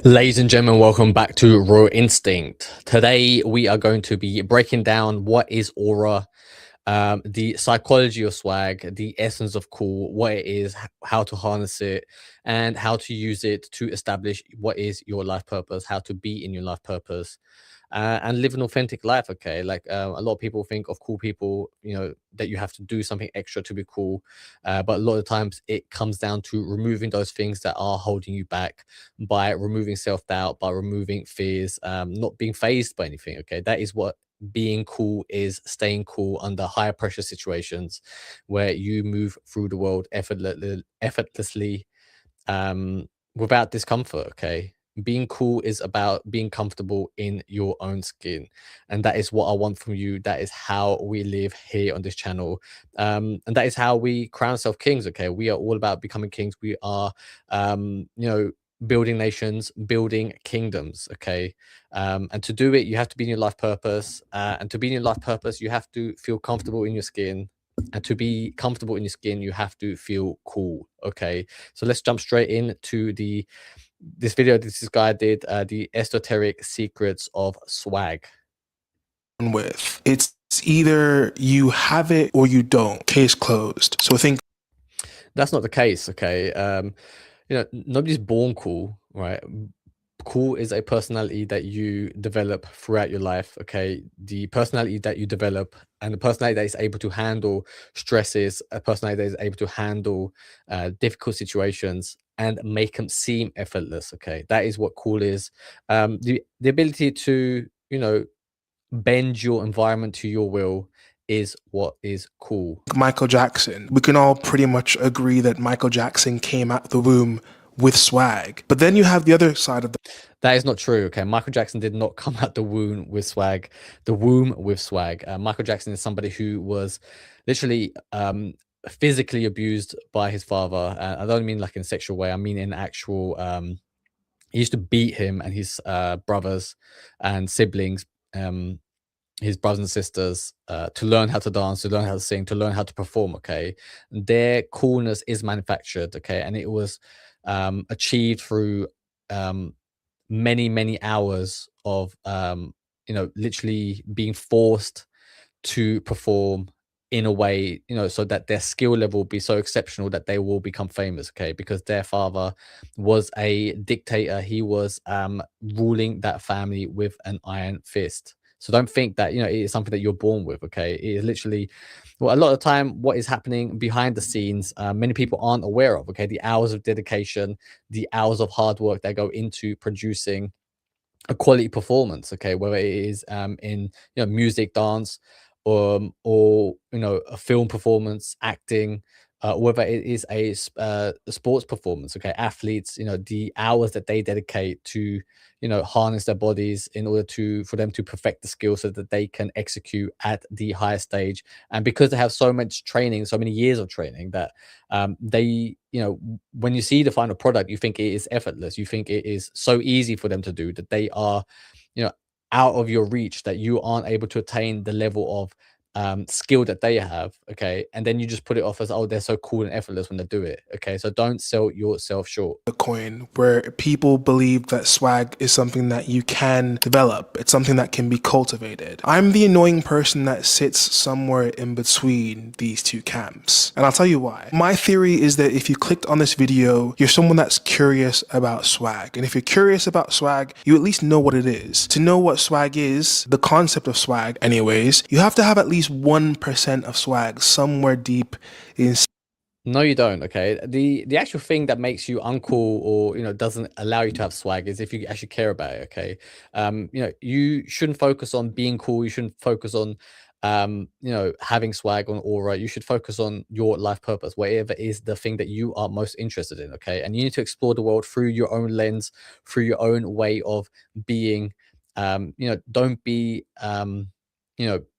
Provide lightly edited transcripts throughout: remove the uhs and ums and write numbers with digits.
Ladies and gentlemen, welcome back to Raw Instinct. Today, we are going to be breaking down what is aura, the psychology of swag, the essence of cool, what it is, how to harness it, and how to use it to establish what is your life purpose, how to be in your life purpose, and live an authentic life. Okay, like a lot of people think of cool people, that you have to do something extra to be cool, but a lot of times it comes down to removing those things that are holding you back by removing self-doubt, by removing fears, not being phased by anything. Okay, that is what being cool is, staying cool under higher pressure situations where you move through the world effortlessly, without discomfort. Okay, being cool is about being comfortable in your own skin, and that is what I want from you. That is how we live here on this channel, and that is how we crown ourselves kings. Okay, we are all about becoming kings. We are, building nations, building kingdoms. Okay, and to do it, you have to be in your life purpose, and to be in your life purpose, you have to feel comfortable in your skin, and to be comfortable in your skin, you have to feel cool. Okay, so let's jump straight into this video this guy did, the esoteric secrets of swag. With it's either you have it or you don't. Case closed. So I think That's not the case. Okay, nobody's born cool, right? Cool is a personality that you develop throughout your life. Okay, the personality that you develop, and the personality that is able to handle stresses, a personality that is able to handle difficult situations and make them seem effortless. Okay, that is what cool is. The ability to, bend your environment to your will is what is cool. Michael Jackson, we can all pretty much agree that Michael Jackson came out the womb with swag. But then you have the other side of the That is not true. Okay, Michael Jackson did not come out the womb with swag. The womb with swag. Michael Jackson is somebody who was literally physically abused by his father. I don't mean like in a sexual way. I mean in actual. He used to beat him and his brothers and siblings. His brothers and sisters, to learn how to dance, to learn how to sing, to learn how to perform. Okay, their coolness is manufactured. Okay, and it was achieved through um, many hours of literally being forced to perform in a way, so that their skill level will be so exceptional that they will become famous. Okay, because their father was a dictator. He was ruling that family with an iron fist. So don't think that it is something that you're born with. Okay, it is literally, well, a lot of the time what is happening behind the scenes, many people aren't aware of. Okay, the hours of dedication, the hours of hard work that go into producing a quality performance. Okay, whether it is in music, dance, or a film performance, acting, whether it is a sports performance. Okay, athletes, the hours that they dedicate to harness their bodies in order to for them to perfect the skill so that they can execute at the highest stage. And because they have so much training, so many years of training, that they, when you see the final product, you think it is effortless. You think it is so easy for them to do, that they are, you know, out of your reach, that you aren't able to attain the level of skill that they have. Okay, and then you just put it off as, oh, they're so cool and effortless when they do it. Okay, so don't sell yourself short. coin where people believe that swag is something that you can develop. It's something that can be cultivated. I'm the annoying person that sits somewhere in between these two camps. And I'll tell you why. My theory is that if you clicked on this video, you're someone that's curious about swag. And if you're curious about swag, you at least know what it is. To know what swag is, the concept of swag anyways, you have to have at least 1% of swag somewhere deep inside. No, you don't. Okay, the actual thing that makes you uncool, or doesn't allow you to have swag, is if you actually care about it. Okay, you shouldn't focus on being cool. You shouldn't focus on having swag on aura. You should focus on your life purpose, whatever is the thing that you are most interested in. Okay, and you need to explore the world through your own lens, through your own way of being. Don't be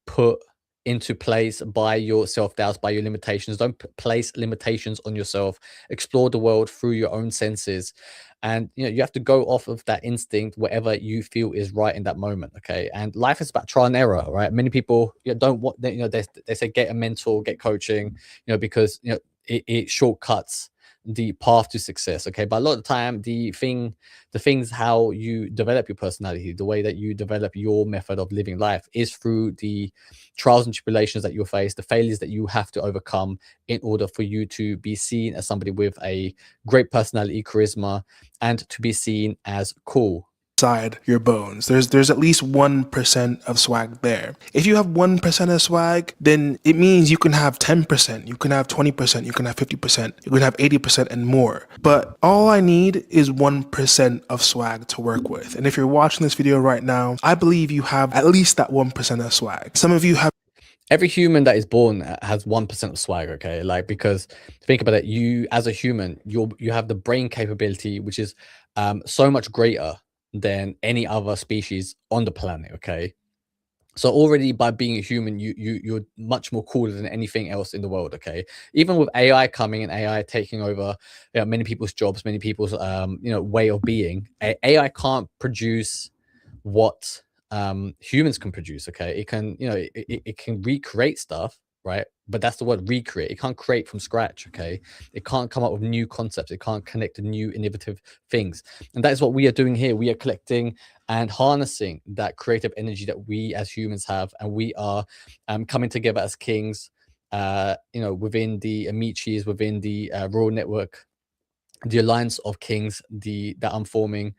put into place by your self-doubts, by your limitations. Don't place limitations on yourself. Explore the world through your own senses, and you have to go off of that instinct, whatever you feel is right in that moment. Okay, and life is about trial and error, right? Many people don't want, they say get a mentor, get coaching, because it shortcuts the path to success. Okay, but a lot of the time, the things how you develop your personality, the way that you develop your method of living life, is through the trials and tribulations that you'll face, the failures that you have to overcome in order for you to be seen as somebody with a great personality, charisma, and to be seen as cool. Inside your bones. There's at least 1% of swag there. If you have 1% of swag, then it means you can have 10%, you can have 20%, you can have 50%, you can have 80% and more. But all I need is 1% of swag to work with. And if you're watching this video right now, I believe you have at least that 1% of swag. Some of you have Every human that is born has 1% of swag. Okay, like, because think about it, you as a human, you have the brain capability which is so much greater than any other species on the planet. Okay, so already by being a human, you're much more cooler than anything else in the world. Okay, even with AI coming and AI taking over, many people's jobs, many people's way of being, AI can't produce what humans can produce. Okay, it can, it can recreate stuff, right? But that's the word, recreate. It can't create from scratch. Okay, it can't come up with new concepts, it can't connect to new innovative things. And that is what we are doing here. We are collecting and harnessing that creative energy that we as humans have, and we are coming together as kings, within the Amichis, within the Royal Network, the alliance of kings, the that I'm forming,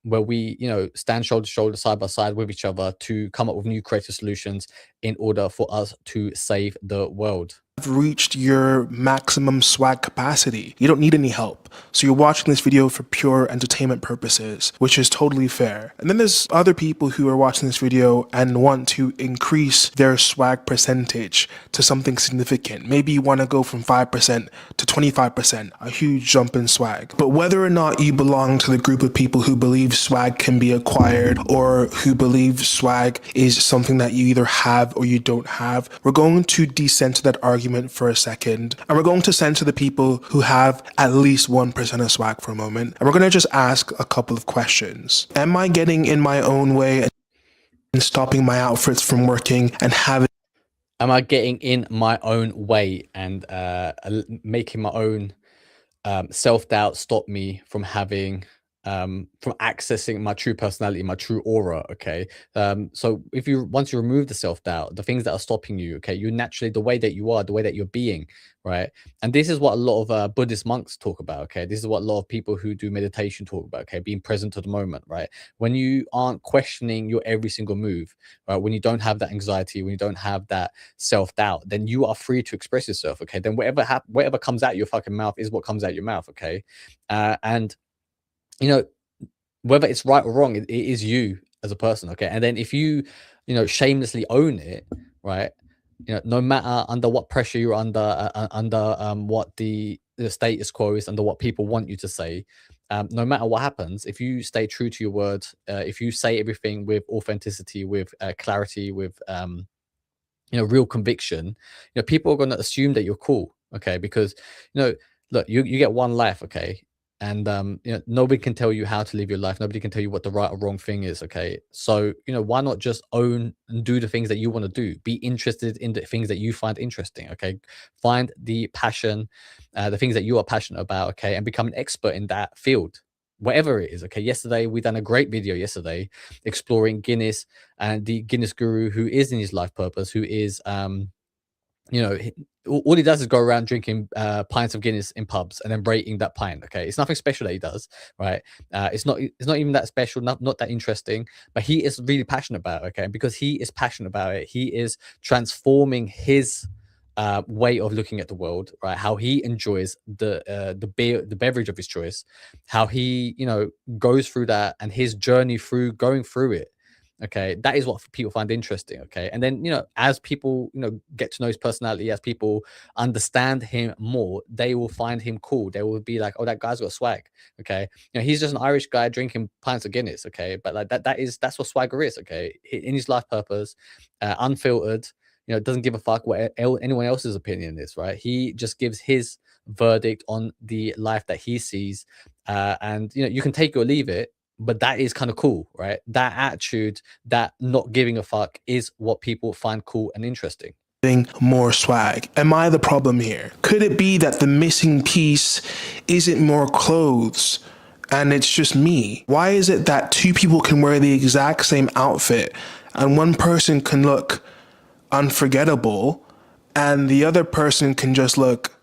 where we, stand shoulder to shoulder, side by side with each other, to come up with new creative solutions in order for us to save the world. reached your maximum swag capacity. You don't need any help. So you're watching this video for pure entertainment purposes, which is totally fair. And then there's other people who are watching this video and want to increase their swag percentage to something significant. Maybe you want to go from 5% to 25%, a huge jump in swag. But whether or not you belong to the group of people who believe swag can be acquired, or who believe swag is something that you either have or you don't have, we're going to descend to that argument for a second, and we're going to center the people who have at least 1% of swag for a moment, and we're going to just ask a couple of questions. Am I getting in my own way and stopping my outfits from working and having Am I getting in my own way and making my own self-doubt stop me from having from accessing my true personality, my true aura? Okay, so if you once you remove the self-doubt, the things that are stopping you, okay, you naturally, the way that you are, the way that you're being, right? And this is what a lot of Buddhist monks talk about. Okay, this is what a lot of people who do meditation talk about. Okay, being present to the moment, right? When you aren't questioning your every single move, right? When you don't have that anxiety, when you don't have that self-doubt, then you are free to express yourself. Okay, then whatever comes out your fucking mouth is what comes out your mouth. Okay, and you know whether it's right or wrong, it is you as a person. Okay, and then if you shamelessly own it, right? No matter under what pressure you're under, under what the status quo is, under what people want you to say, no matter what happens, if you stay true to your word, if you say everything with authenticity, with clarity, with real conviction, people are going to assume that you're cool. Okay, because look, you get one life. Okay, and nobody can tell you how to live your life, nobody can tell you what the right or wrong thing is. Okay, so why not just own and do the things that you want to do, be interested in the things that you find interesting. Okay, find the passion, the things that you are passionate about. Okay, and become an expert in that field, whatever it is. Okay, yesterday we done a great video yesterday exploring Guinness and the Guinness guru, who is in his life purpose, who is you know he, all he does is go around drinking pints of Guinness in pubs and then rating that pint. Okay, it's nothing special that he does, right? It's not even that special, not that interesting, but he is really passionate about it. Okay, and because he is passionate about it, he is transforming his way of looking at the world, right? How he enjoys the beer, the beverage of his choice, how he goes through that, and his journey through going through it. Okay, that is what people find interesting. Okay, and then as people get to know his personality, as people understand him more, they will find him cool. They will be like, oh, that guy's got swag. Okay, he's just an Irish guy drinking pints of Guinness. Okay, but like that's what swagger is. Okay, in his life purpose, unfiltered. Doesn't give a fuck what anyone else's opinion is. Right, he just gives his verdict on the life that he sees, and you can take it or leave it, but that is kind of cool, right? That attitude, that not giving a fuck, is what people find cool and interesting. more swag? Am I the problem here? Could it be that the missing piece isn't more clothes and it's just me? Why is it that two people can wear the exact same outfit and one person can look unforgettable and the other person can just look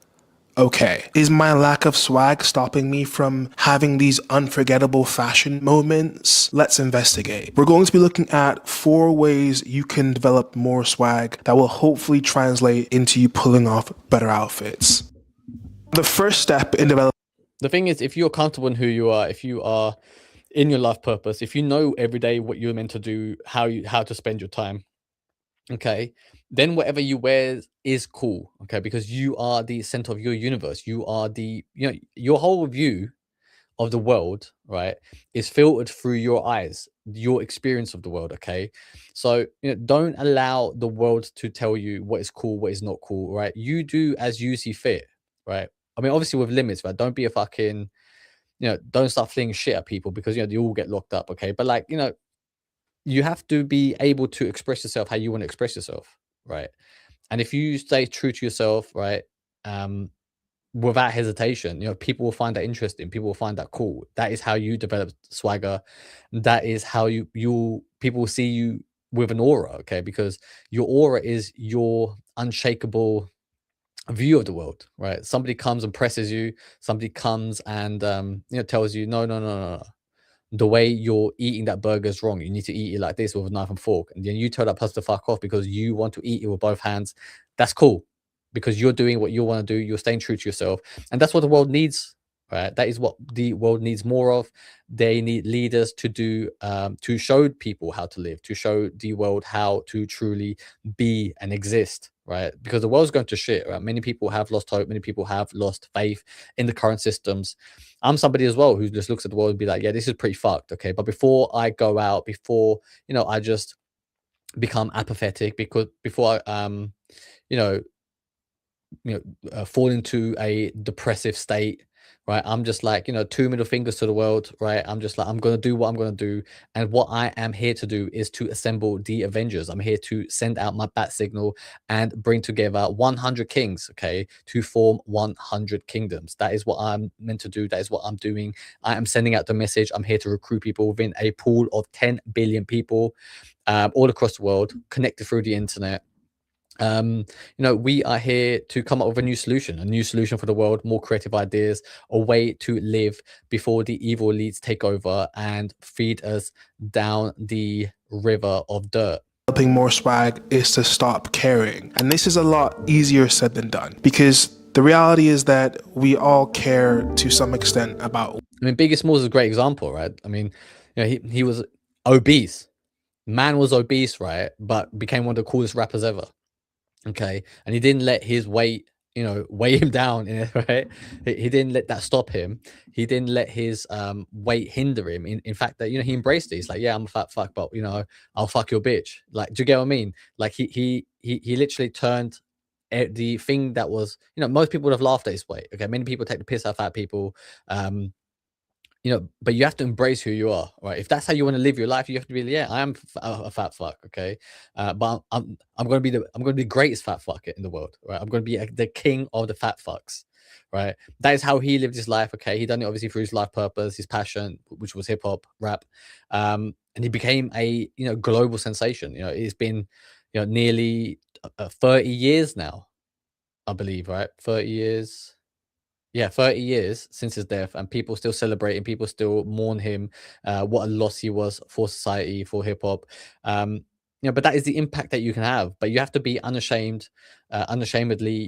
okay? Is my lack of swag stopping me from having these unforgettable fashion moments? Let's investigate. We're going to be looking at 4 ways you can develop more swag that will hopefully translate into you pulling off better outfits. The first step in developing The thing is, if you're comfortable in who you are, if you are in your life purpose, if you know every day what you're meant to do, how to spend your time, okay, then whatever you wear is cool, okay, because you are the center of your universe. You are your whole view of the world, right, is filtered through your eyes, your experience of the world, okay? So, don't allow the world to tell you what is cool, what is not cool, right? You do as you see fit, right? I mean, obviously with limits, right? Don't be a fucking, don't start flinging shit at people because, you all get locked up, okay? But like, you have to be able to express yourself how you want to express yourself, right? And if you stay true to yourself, right, um, without hesitation, people will find that interesting. People will find that cool. That is how you develop swagger. That is how people will see you with an aura, okay? Because your aura is your unshakable view of the world, right? Somebody comes and presses you. Somebody comes and tells you, no, no, no, no, no, the way you're eating that burger is wrong. You need to eat it like this with a knife and fork. And then you tell that person to fuck off because you want to eat it with both hands. That's cool because you're doing what you want to do. You're staying true to yourself. And that's what the world needs, right? That is what the world needs more of. They need leaders to do, to show people how to live, to show the world how to truly be and exist, right? Because the world's going to shit, right? Many people have lost hope. Many people have lost faith in the current systems. I'm somebody as well who just looks at the world and be like, yeah, this is pretty fucked. Okay. But before I go out, before, I just become apathetic because before I, you know, fall into a depressive state, right? I'm just like, 2 middle fingers to the world, right? I'm just like, I'm going to do what I'm going to do. And what I am here to do is to assemble the Avengers. I'm here to send out my bat signal and bring together 100 kings, okay, to form 100 kingdoms. That is what I'm meant to do. That is what I'm doing. I am sending out the message. I'm here to recruit people within a pool of 10 billion people all across the world, connected through the internet. We are here to come up with a new solution for the world, more creative ideas, a way to live before the evil elites take over and feed us down the river of dirt. developing more swag is to stop caring. And this is a lot easier said than done because the reality is that we all care to some extent about. I mean, Biggie Smalls is a great example, right? I mean, he was obese. Man was obese, right? But became one of the coolest rappers ever. Okay. And he didn't let his weight, weigh him down, right? He didn't let that stop him. He didn't let his weight hinder him. In fact, that, he embraced it. He's like, yeah, I'm a fat fuck, but, I'll fuck your bitch. Like, do you get what I mean? Like, he literally turned the thing that was, most people would have laughed at his weight. Okay. Many people take the piss out of fat people. Um, but you have to embrace who you are, right? If that's how you want to live your life, you have to be, yeah, I am a fat fuck, okay. But I'm going to be the greatest fat fuck in the world, right? I'm going to be the king of the fat fucks, right? That is how he lived his life, okay. He done it obviously through his life purpose, his passion, which was hip hop, rap, and he became a global sensation. It's been nearly 30 years now, I believe, right? 30 years. Yeah, 30 years since his death, and people still celebrate and people still mourn him. What a loss he was for society, for hip hop. Um, but that is the impact that you can have. But you have to be unashamedly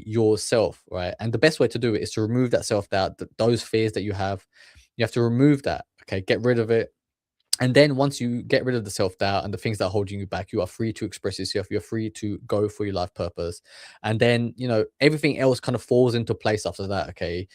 yourself, right? And the best way to do it is to remove that self doubt, those fears that you have. You have to remove that. Okay, get rid of it. And then once you get rid of the self-doubt and the things that are holding you back, you are free to express yourself. You're free to go for your life purpose. And then, everything else kind of falls into place after that. Okay.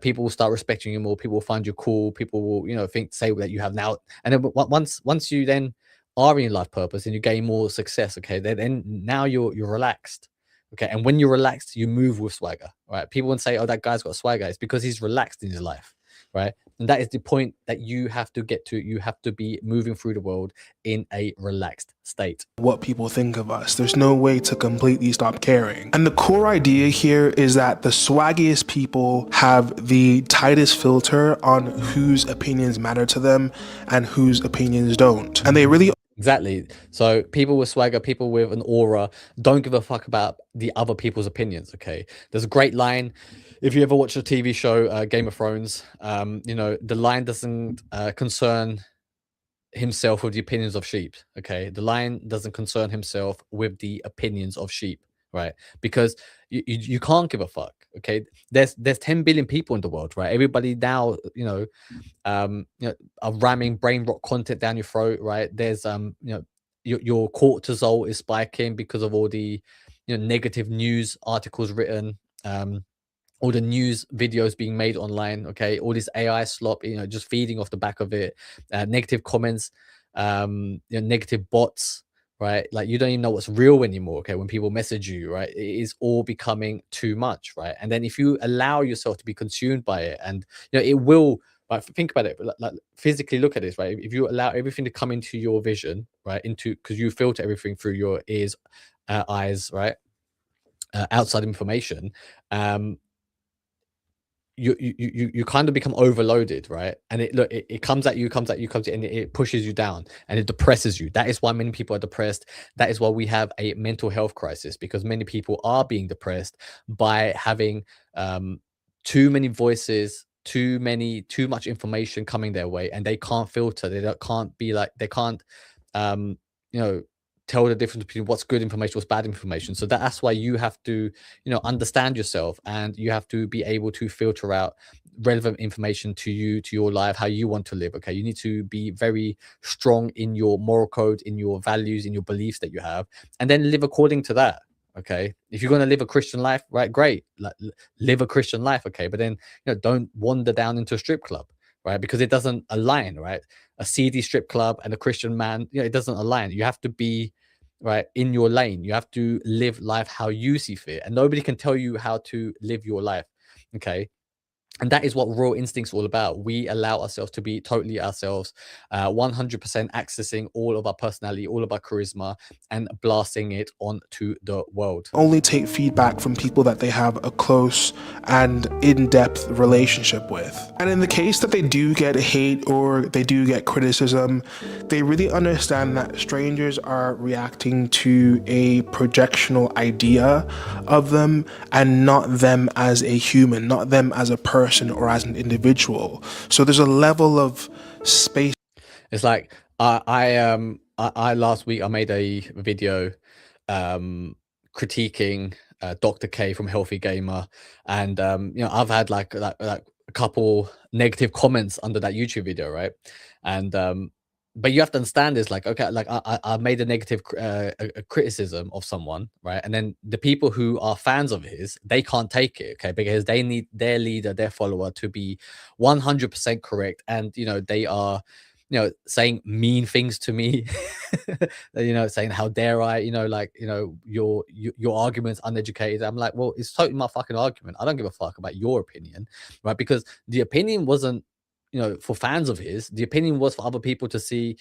People will start respecting you more. People will find you cool. People will, say that you have now. And then once you then are in your life purpose and you gain more success, okay, then now you're relaxed. Okay. And when you're relaxed, you move with swagger, right? People would say, oh, that guy's got swagger. It's because he's relaxed in his life. right? And that is the point that you have to get to. You have to be moving through the world in a relaxed state. What people think of us. There's no way to completely stop caring. And the core idea here is that the swaggiest people have the tightest filter on whose opinions matter to them and whose opinions don't. And they really Exactly. So people with swagger, people with an aura, don't give a fuck about the other people's opinions. Okay. There's a great line. If you ever watch a TV show, Game of Thrones, the line doesn't concern himself with the opinions of sheep. Okay. The lion doesn't concern himself with the opinions of sheep, right? Because you can't give a fuck. Okay. There's 10 billion people in the world, right? Everybody now, are ramming brain rot content down your throat, right? There's your cortisol is spiking because of all the negative news articles written, all the news videos being made online, okay, all this AI slop, just feeding off the back of it, negative comments, negative bots, right? Like you don't even know what's real anymore, okay, when people message you, right? It is all becoming too much, right? And then if you allow yourself to be consumed by it, and it will, like, think about it, like physically look at this, right? If you allow everything to come into your vision, right, into, because you filter everything through your ears, eyes, right, outside information, you kind of become overloaded, right? And it comes at you, and it pushes you down, and it depresses you. That is why many people are depressed. That is why we have a mental health crisis, because many people are being depressed by having too many voices, too much information coming their way, and they can't filter. They can't um you know tell the difference between what's good information, what's bad information. So that's why you have to understand yourself, and you have to be able to filter out relevant information to you, to your life, how you want to live. Okay, you need to be very strong in your moral code, in your values, in your beliefs that you have, and then live according to that. Okay, if you're going to live a Christian life, right, great, live a Christian life. Okay, but then don't wander down into a strip club, right? Because it doesn't align, right? A seedy strip club and a Christian man, it doesn't align. You have to be right in your lane. You have to live life how you see fit, and nobody can tell you how to live your life. Okay, and that is what raw instincts all about. We allow ourselves to be totally ourselves, 100% accessing all of our personality, all of our charisma, and blasting it onto the world. only take feedback from people that they have a close and in-depth relationship with. And in the case that they do get hate or they do get criticism, they really understand that strangers are reacting to a projectional idea of them, and not them as a human, not them as a person or as an individual. So there's a level of space. It's like I last week I made a video critiquing Dr. K from Healthy Gamer, and I've had like a couple negative comments under that YouTube video, right? And but you have to understand this, like, okay, like I made a negative a criticism of someone, right? And then the people who are fans of his, they can't take it, okay, because they need their leader, their follower, to be 100% correct, and they are saying mean things to me, saying how dare I, your argument's uneducated. I'm like, well, it's totally my fucking argument. I don't give a fuck about your opinion, right? Because the opinion wasn't for fans of his. The opinion was for other people to see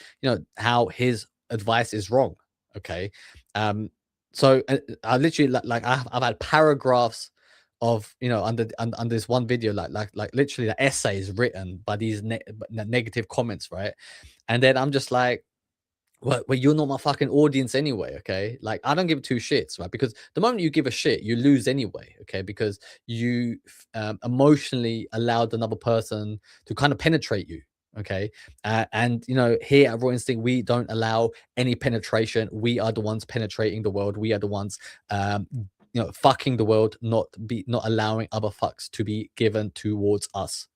how his advice is wrong. Okay, so I literally I've had paragraphs of under this one video, like literally the essays written by these negative comments, right? And then I'm just like, well, you're not my fucking audience anyway, okay? Like, I don't give two shits, right? Because the moment you give a shit, you lose anyway, okay? Because you emotionally allowed another person to kind of penetrate you, okay? And here at Raw Instinct, we don't allow any penetration. We are the ones penetrating the world. We are the ones fucking the world, not allowing other fucks to be given towards us.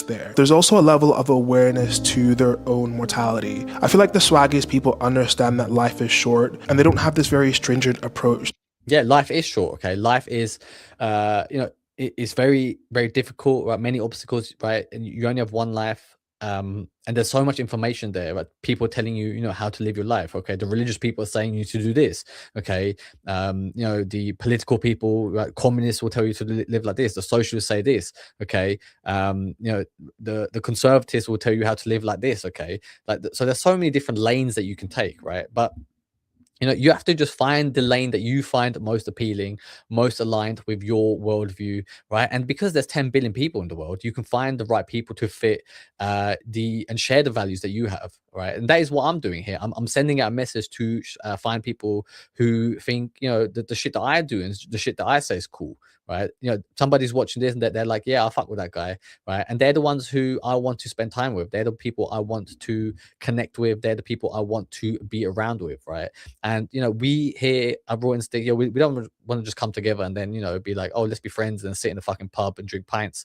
There's also a level of awareness to their own mortality. I feel like the swaggiest people understand that life is short, and they don't have this very stringent approach. Yeah, life is short. Okay, life is it's very, very difficult, right? Many obstacles, right? And you only have one life. and there's so much information there, but people telling you, how to live your life. Okay, the religious people are saying you to do this. Okay, the political people, like communists, will tell you to live like this. The socialists say this. Okay, the conservatives will tell you how to live like this. Okay, so there's so many different lanes that you can take, right? But you have to just find the lane that you find most appealing, most aligned with your worldview, right? And because there's 10 billion people in the world, you can find the right people to fit and share the values that you have, right? And that is what I'm doing here. I'm sending out a message to find people who think, the shit that I do and the shit that I say is cool, right? Somebody's watching this and they're like, yeah, I'll fuck with that guy, right? And they're the ones who I want to spend time with. They're the people I want to connect with. They're the people I want to be around with, right? And we here at Raw Instinct, we don't want to just come together and then be like, oh, let's be friends and sit in a fucking pub and drink pints.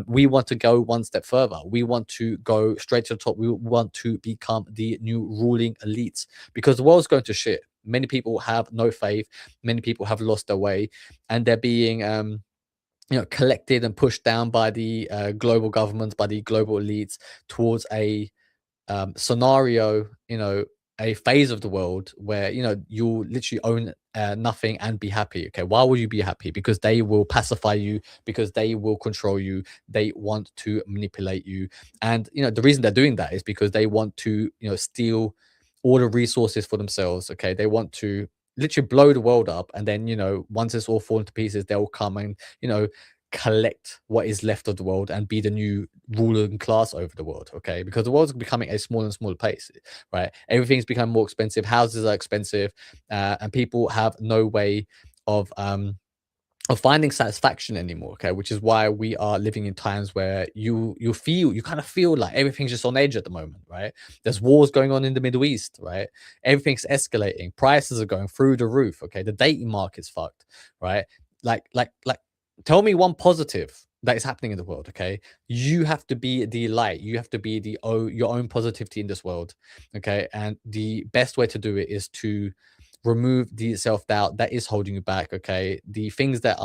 We want to go one step further. We want to go straight to the top. We want to become the new ruling elites, because the world's going to shit. Many people have no faith. Many people have lost their way, and they're being collected and pushed down by the global governments, by the global elites, towards a scenario, a phase of the world where you'll literally own nothing and be happy. Okay, why would you be happy? Because they will pacify you, because they will control you, they want to manipulate you. And the reason they're doing that is because they want to steal all the resources for themselves. Okay, they want to literally blow the world up, and then once it's all fallen to pieces, they'll come and collect what is left of the world and be the new ruling class over the world. Okay, because the world's becoming a smaller and smaller place, right? Everything's become more expensive, houses are expensive, and people have no way of finding satisfaction anymore. Okay, which is why we are living in times where you kind of feel like everything's just on edge at the moment, right? There's wars going on in the Middle East, right? Everything's escalating, prices are going through the roof. Okay, the dating market's fucked, right? Like tell me one positive that is happening in the world. Okay, you have to be the light, you have to be your own positivity in this world. Okay, and the best way to do it is to remove the self-doubt that is holding you back. Okay, the things that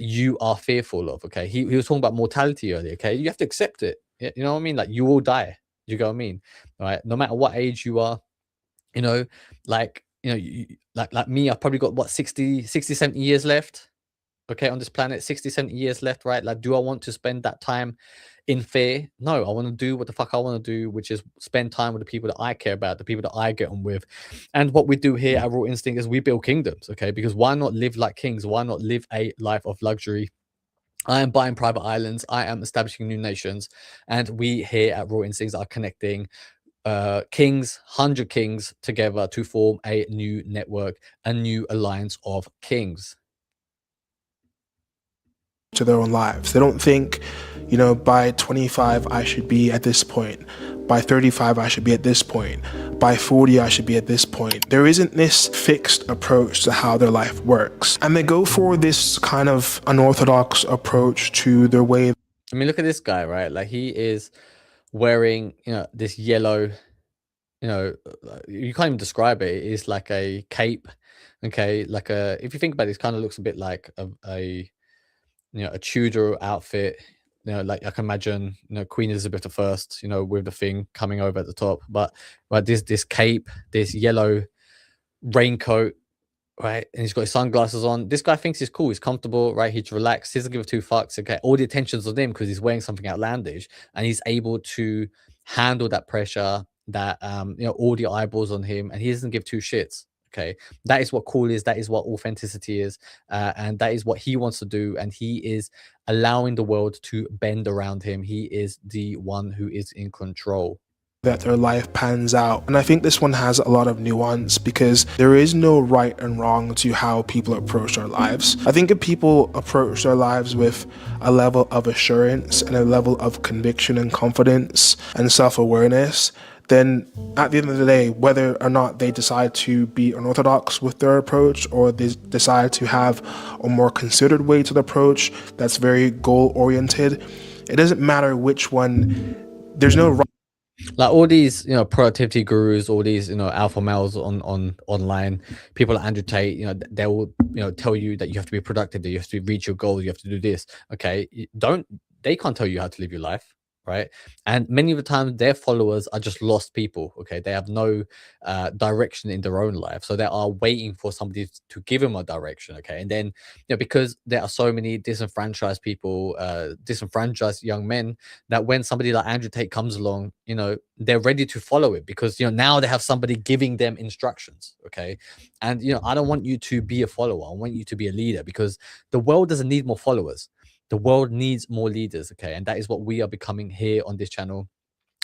you are fearful of. Okay, he was talking about mortality earlier. Okay, you have to accept it. You know what I mean? Like, you will die. You know what I mean? All right, no matter what age you are, like me, I've probably got what, 70 years left, okay, on this planet. 60, 70 years left, right? Like, do I want to spend that time in fear? No, I want to do what the fuck I want to do, which is spend time with the people that I care about, the people that I get on with. And what we do here at Raw Instinct is we build kingdoms. Okay, because why not live like kings? Why not live a life of luxury? I am buying private islands, I am establishing new nations, and we here at Raw Instincts are connecting kings, 100 kings together to form a new network, a new alliance of kings. To their own lives. They don't think, by 25 I should be at this point, by 35 I should be at this point, by 40 I should be at this point. There isn't this fixed approach to how their life works, and they go for this kind of unorthodox approach to their way. I mean, look at this guy, right? Like, he is wearing this yellow, you can't even describe it. It is like a cape. Okay, like if you think about it, it kind of looks a bit like a Tudor outfit. Like, I can imagine Queen Elizabeth I, with the thing coming over at the top. But this cape, this yellow raincoat, right? And he's got his sunglasses on. This guy thinks he's cool, he's comfortable, right? He's relaxed, he doesn't give a two fucks. Okay, all the attention's on him because he's wearing something outlandish, and he's able to handle that pressure, that all the eyeballs on him, and he doesn't give two shits. Okay, that is what cool is. That is what authenticity is, and that is what he wants to do. And he is allowing the world to bend around him. He is the one who is in control. That their life pans out. And I think this one has a lot of nuance, because there is no right and wrong to how people approach their lives. I think if people approach their lives with a level of assurance and a level of conviction and confidence and self-awareness, then at the end of the day, whether or not they decide to be unorthodox with their approach, or they decide to have a more considered way to the approach that's very goal-oriented, it doesn't matter which one. There's no right. Like, all these productivity gurus, all these alpha males on online, people like Andrew Tate, they will tell you that you have to be productive, that you have to reach your goals, you have to do this. Okay, they can't tell you how to live your life. right? And many of the times their followers are just lost people. Okay, they have no direction in their own life, so they are waiting for somebody to give them a direction. Okay, and then because there are so many disenfranchised people, disenfranchised young men, that when somebody like Andrew Tate comes along, they're ready to follow it, because now they have somebody giving them instructions. Okay, and I don't want you to be a follower. I want you to be a leader, because the world doesn't need more followers. The world needs more leaders. Okay, and that is what we are becoming here on this channel.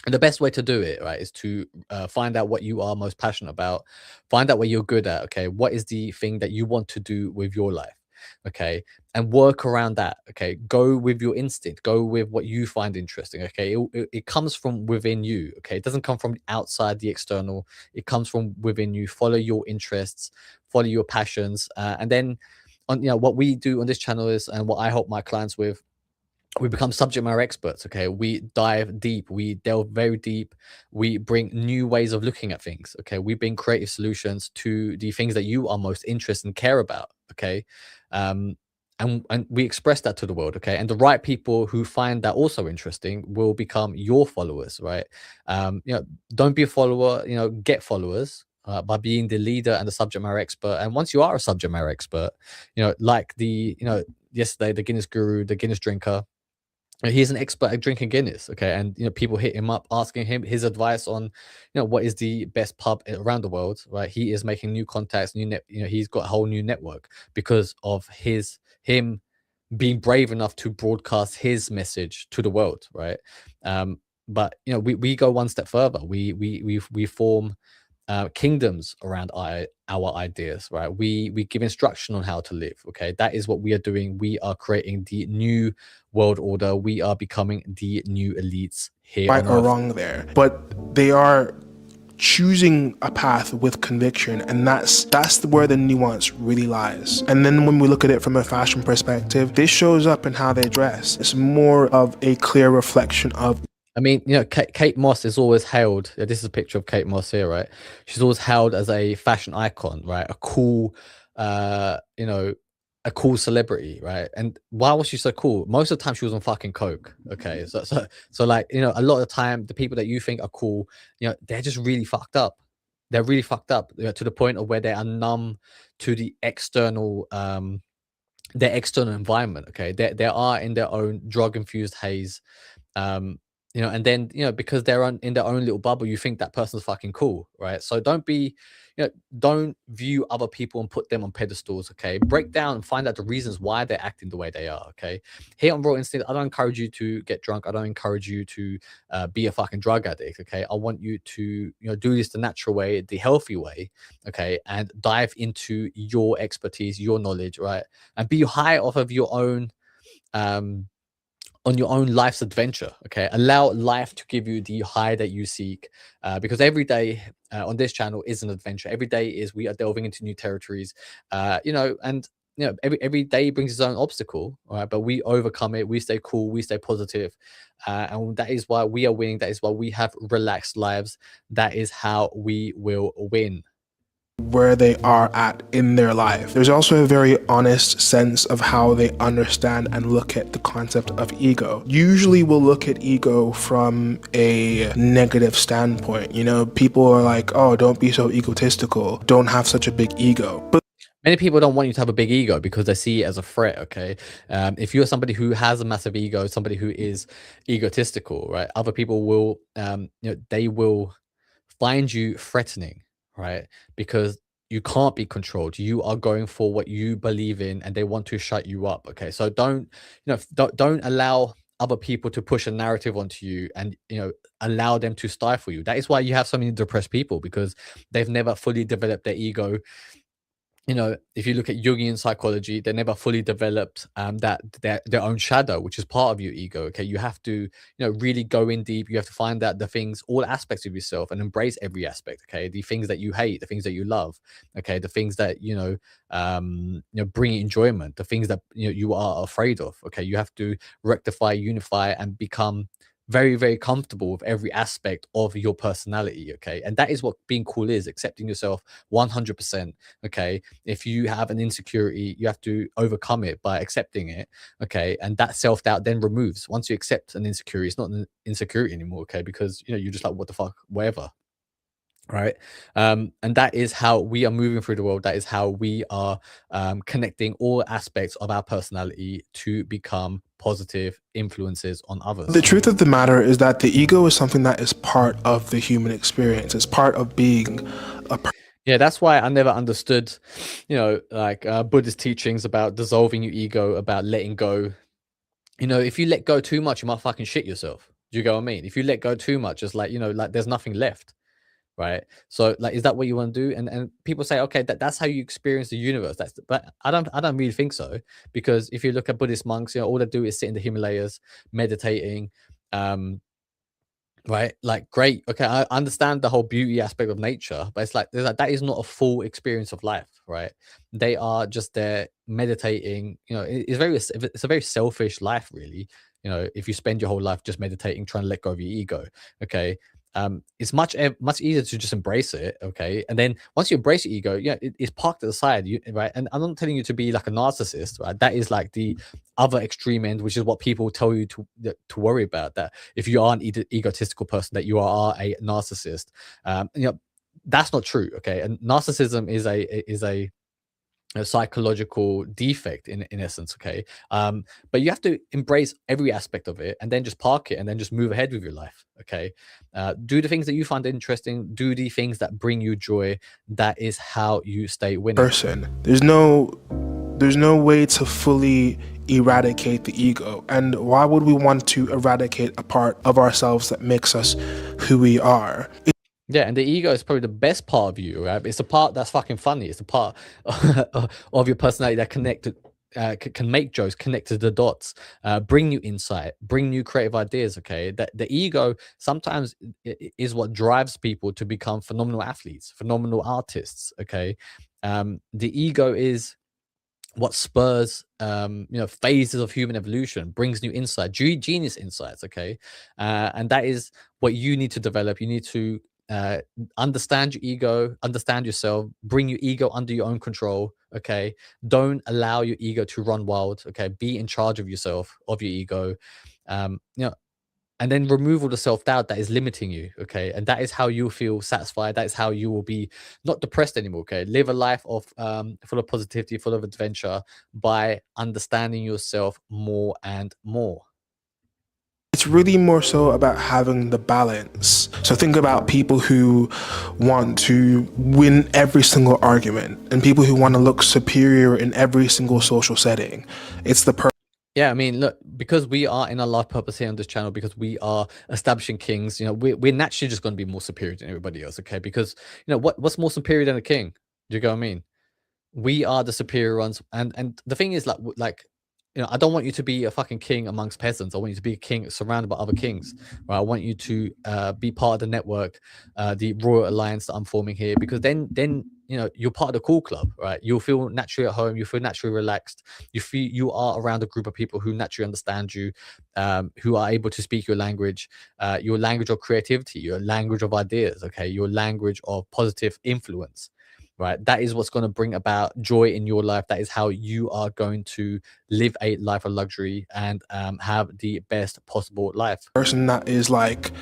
And the best way to do it, right, is to find out what you are most passionate about, find out what you're good at. Okay, what is the thing that you want to do with your life? Okay, and work around that. Okay, go with your instinct, go with what you find interesting. Okay, it comes from within you. Okay, it doesn't come from outside the external, it comes from within you. Follow your interests, follow your passions, and then on what we do on this channel is, and what I help my clients with, we become subject matter experts. Okay, we dive deep, we delve very deep, we bring new ways of looking at things. Okay, we bring creative solutions to the things that you are most interested and care about. Okay, um and we express that to the world. Okay, and the right people who find that also interesting will become your followers, right? Don't be a follower, get followers, by being the leader and the subject matter expert. And once you are a subject matter expert, like the yesterday, the Guinness guru, the Guinness drinker, he's an expert at drinking Guinness. Okay, and people hit him up asking him his advice on what is the best pub around the world, right? He is making new contacts, he's got a whole new network because of him being brave enough to broadcast his message to the world, right? But we go one step further. We form kingdoms around our ideas, right? We give instruction on how to live. Okay, that is what we are doing. We are creating the new world order. We are becoming the new elites here right on or earth. wrong there, but they are choosing a path with conviction, and that's where the nuance really lies. And then when we look at it from a fashion perspective, this shows up in how they dress. It's more of a clear reflection of, I mean, Kate Moss is always hailed. This is a picture of Kate Moss here, right? She's always hailed as a fashion icon, right? A cool, a cool celebrity, right? And why was she so cool? Most of the time, she was on fucking coke. Okay, so like, a lot of the time, the people that you think are cool, they're just really fucked up. They're really fucked up, to the point of where they are numb to the external, their external environment. Okay, they are in their own drug infused haze. um and then because they're in their own little bubble, you think that person's fucking cool, right? So don't view other people and put them on pedestals. Okay, break down and find out the reasons why they're acting the way they are. Okay, here on Raw Instinct, I don't encourage you to get drunk. I don't encourage you to be a fucking drug addict. Okay, I want you to do this the natural way, the healthy way. Okay, and dive into your expertise, your knowledge, right? And be high off of your own, um on your own life's adventure. Okay, allow life to give you the high that you seek, because every day on this channel is an adventure. Every day is, we are delving into new territories, and every day brings its own obstacle. All right, but we overcome it, we stay cool, we stay positive, and that is why we are winning. That is why we have relaxed lives. That is how we will win. where they are at in their life. There's also a very honest sense of how they understand and look at the concept of ego. Usually we'll look at ego from a negative standpoint. People are like, oh, don't be so egotistical, don't have such a big ego. But many people don't want you to have a big ego because they see it as a threat. Okay, if you're somebody who has a massive ego, somebody who is egotistical, right, other people will, they will find you threatening, right? Because you can't be controlled. You are going for what you believe in, and they want to shut you up. Okay, so don't allow other people to push a narrative onto you, and allow them to stifle you. That is why you have so many depressed people, because they've never fully developed their ego. If you look at Jungian psychology, they never fully developed that their own shadow, which is part of your ego. Okay, you have to really go in deep. You have to find out the things, all aspects of yourself, and embrace every aspect. Okay, the things that you hate, the things that you love. Okay, the things that bring enjoyment, the things that you are afraid of. Okay, you have to rectify, unify, and become very, very comfortable with every aspect of your personality. Okay. And that is what being cool is, accepting yourself 100%. Okay. If you have an insecurity, you have to overcome it by accepting it. Okay. And that self doubt then removes. Once you accept an insecurity, it's not an insecurity anymore. Okay. Because, you're just like, what the fuck, whatever. Right. And that is how we are moving through the world. That is how we are connecting all aspects of our personality to become positive influences on The others. truth of the matter is that the ego is something that is part of the human experience. It's part of being a person. Yeah, that's why I never understood, like Buddhist teachings about dissolving your ego, about letting go. If you let go too much, you might fucking shit yourself. Do you get what I mean? If you let go too much, it's like, like there's nothing left. Right. So like, is that what you want to do? And people say, okay, that's how you experience the universe. But I don't really think so, because if you look at Buddhist monks, all they do is sit in the Himalayas meditating. um Right, like, great, okay, I understand the whole beauty aspect of nature, but it's like, that is not a full experience of life, right? They are just there meditating. It's a very selfish life, really. If you spend your whole life just meditating, trying to let go of your ego. Okay. It's much easier to just embrace it. Okay. And then once you embrace your ego, it's parked at the side, right? And I'm not telling you to be like a narcissist, right? That is like the other extreme end, which is what people tell you to worry about, that if you are an egotistical person, that you are a narcissist. That's not true. Okay. And narcissism is a psychological defect in essence. Okay. But you have to embrace every aspect of it, and then just park it, and then just move ahead with your life. Okay. Do the things that you find interesting, do the things that bring you joy. That is how you stay winning. There's no way to fully eradicate the ego. And why would we want to eradicate a part of ourselves that makes us who we are? Yeah, and the ego is probably the best part of you, right? It's the part that's fucking funny. It's the part of your personality that can make jokes, connect to the dots, bring you insight, bring new creative ideas. Okay, that the ego sometimes is what drives people to become phenomenal athletes, phenomenal artists. Okay, the ego is what spurs phases of human evolution, brings new insight, genius insights. Okay, and that is what you need to develop. You need to uh understand your ego, understand yourself, bring your ego under your own control. Okay, don't allow your ego to run wild. Okay, be in charge of yourself, of your ego. um you know and then remove all the self-doubt that is limiting you. Okay, and that is how you feel satisfied. That is how you will be not depressed anymore. Okay, live a life of full of positivity, full of adventure, by understanding yourself more and more. It's really more so about having the balance. So think about people who want to win every single argument and people who want to look superior in every single social setting. It's the Yeah, I mean, look, because we are in our life purpose here on this channel, because we are establishing kings, we're naturally just going to be more superior than everybody else. Okay, because what's more superior than a king? Do you get what I mean? We are the superior ones. And the thing is, like, I don't want you to be a fucking king amongst peasants. I want you to be a king surrounded by other kings, right? I want you to be part of the network, the royal alliance that I'm forming here, because then you're part of the cool club, right? You'll feel naturally at home, you feel naturally relaxed, you feel you are around a group of people who naturally understand you, who are able to speak your language of creativity, your language of ideas. Okay, your language of positive influence. Right, that is what's going to bring about joy in your life. That is how you are going to live a life of luxury and have the best possible life. person that is like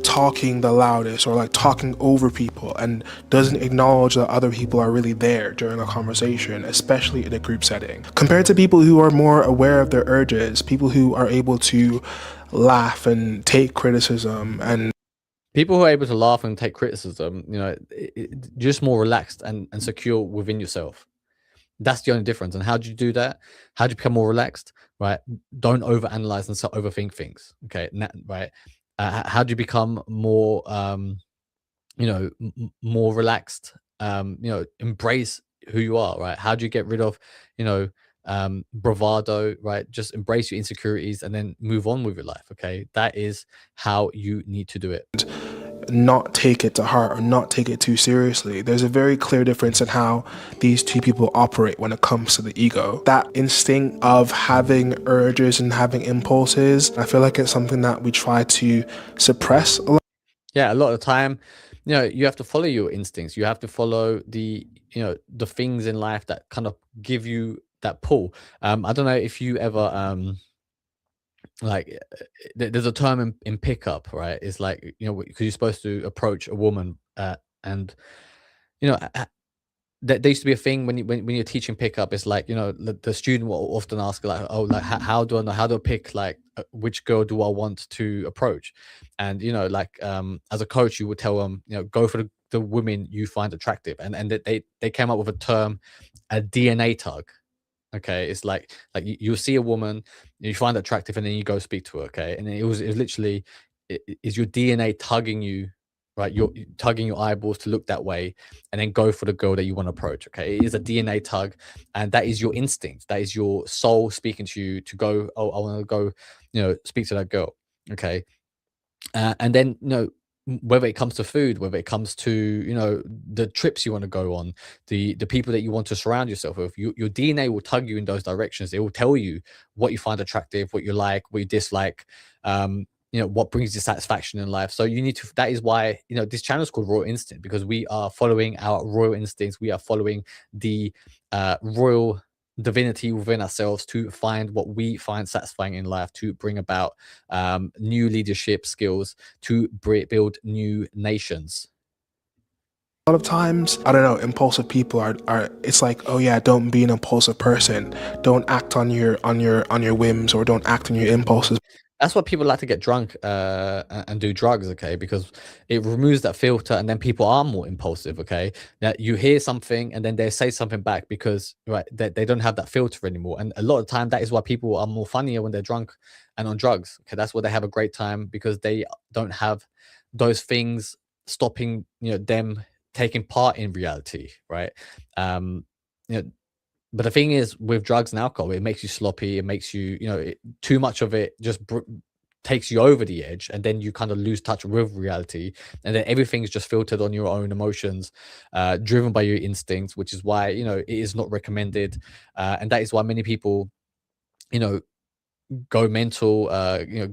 talking the loudest or like talking over people and doesn't acknowledge that other people are really there during a conversation, especially in a group setting, compared to people who are more aware of their urges, people who are able to laugh and take criticism. And People who are able to laugh and take criticism, just more relaxed and secure within yourself. That's the only difference. And how do you do that? How do you become more relaxed? Right? Don't overanalyze and so overthink things. Okay, right? How do you become more, more relaxed? Embrace who you are. Right? How do you get rid of, bravado? Right? Just embrace your insecurities and then move on with your life. Okay, that is how you need to do it. not take it to heart or not take it too seriously. There's a very clear difference in how these two people operate when it comes to the ego. That instinct of having urges and having impulses, I feel like it's something that we try to suppress a lot. Yeah, a lot of the time, you have to follow your instincts. You have to follow the things in life that kind of give you that pull. I don't know if you ever like there's a term in pickup, right? It's like, because you're supposed to approach a woman, and you know there used to be a thing when you're teaching pickup. It's like, the student will often ask, like, oh, like, how do I know, how do I pick, like, which girl do I want to approach? And like, as a coach, you would tell them, go for the women you find attractive. And they came up with a term, a DNA tug. Okay, it's like you'll see a woman, you find her attractive, and then you go speak to her. Okay, and it was literally, is your DNA tugging you, right? You're tugging your eyeballs to look that way, and then go for the girl that you want to approach. Okay, it is a DNA tug, and that is your instinct. That is your soul speaking to you to go. Oh, I want to go, speak to that girl. Okay, and then, whether it comes to food, whether it comes to, the trips you want to go on, the people that you want to surround yourself with, your DNA will tug you in those directions. It will tell you what you find attractive, what you like, what you dislike, what brings you satisfaction in life. So you need to, that is why, this channel is called Royal Instinct, because we are following our royal instincts. We are following the royal divinity within ourselves to find what we find satisfying in life, to bring about new leadership skills, to build new nations. A lot of times, I don't know, impulsive people are it's like, oh yeah, don't be an impulsive person. Don't act on your whims, or don't act on your impulses. That's why people like to get drunk and do drugs, okay? Because it removes that filter, and then people are more impulsive, okay? That you hear something and then they say something back because, right, they don't have that filter anymore. And a lot of time, that is why people are more funnier when they're drunk and on drugs. Okay, that's why they have a great time, because they don't have those things stopping, them taking part in reality, right? You know, but the thing is, with drugs and alcohol, it makes you sloppy. It makes you, too much of it just takes you over the edge, and then you kind of lose touch with reality, and then everything's just filtered on your own emotions, driven by your instincts, which is why, it is not recommended, and that is why many people, you know, go mental,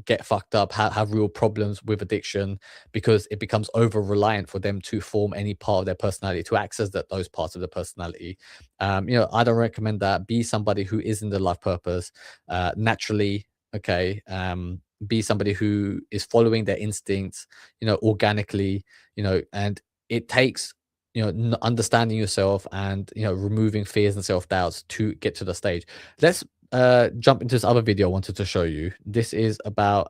get fucked up, have real problems with addiction, because it becomes over reliant for them to form any part of their personality, to access those parts of the personality. I don't recommend that. Be somebody who is in the life purpose, naturally. Okay. Be somebody who is following their instincts, organically, and it takes, understanding yourself, and, removing fears and self-doubts to get to the stage. Let's jump into this other video I wanted to show you. This is about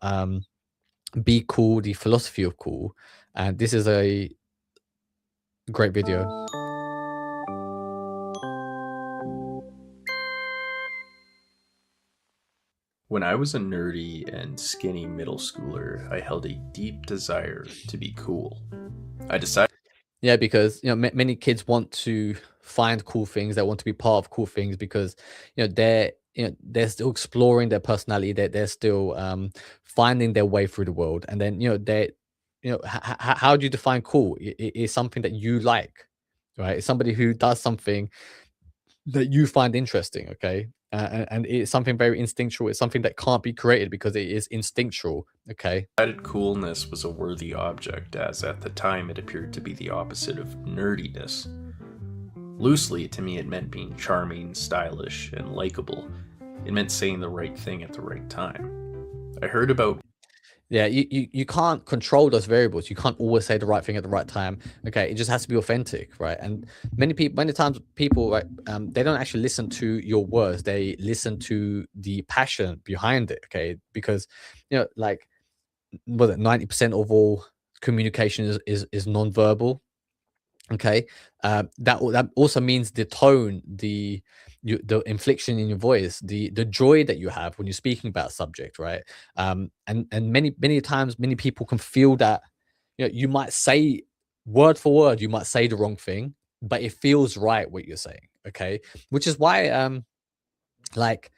be cool, the philosophy of cool, and this is a great video. When I was a nerdy and skinny middle schooler, I held a deep desire to be cool. I decided Yeah, because, many kids want to find cool things. They want to be part of cool things because, they're still exploring their personality. They're still finding their way through the world. And then, they how do you define cool? It is something that you like, right? It's somebody who does something that you find interesting, okay? And it's something very instinctual. It's something that can't be created because it is instinctual, okay? coolness was a worthy object, as at the time it appeared to be the opposite of nerdiness. Loosely, to me, it meant being charming, stylish, and likable. It meant saying the right thing at the right time. I heard about Yeah, you can't control those variables. You can't always say the right thing at the right time. Okay, it just has to be authentic, right? And many times people, right, they don't actually listen to your words. They listen to the passion behind it. Okay, because, like, was it 90% of all communication is non-verbal. Okay, that also means the tone, the inflection in your voice, the joy that you have when you're speaking about a subject, right? And many times, many people can feel that. You might say word for word, you might say the wrong thing, but it feels right what you're saying. Okay, which is why, like,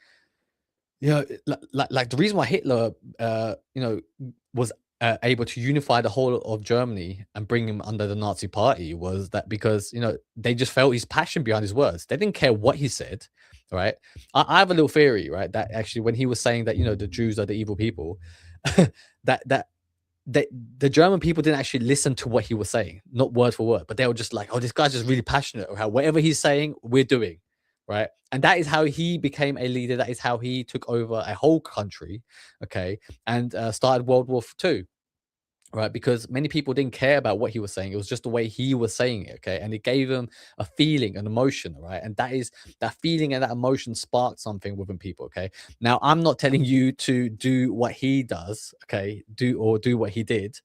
like the reason why Hitler, was able to unify the whole of Germany and bring him under the Nazi party was that because, they just felt his passion behind his words. They didn't care what he said, right? I have a little theory, right? That actually, when he was saying that, the Jews are the evil people, that that that the German people didn't actually listen to what he was saying, not word for word, but they were just like, "Oh, this guy's just really passionate. Or how whatever he's saying, we're doing." Right. And that is how he became a leader. That is how he took over a whole country. Okay. And started World War II, right? Because many people didn't care about what he was saying. It was just the way he was saying it. Okay. And it gave them a feeling, an emotion. Right. And that feeling and that emotion sparked something within people. Okay. Now, I'm not telling you to do what he does. Okay. Do what he did.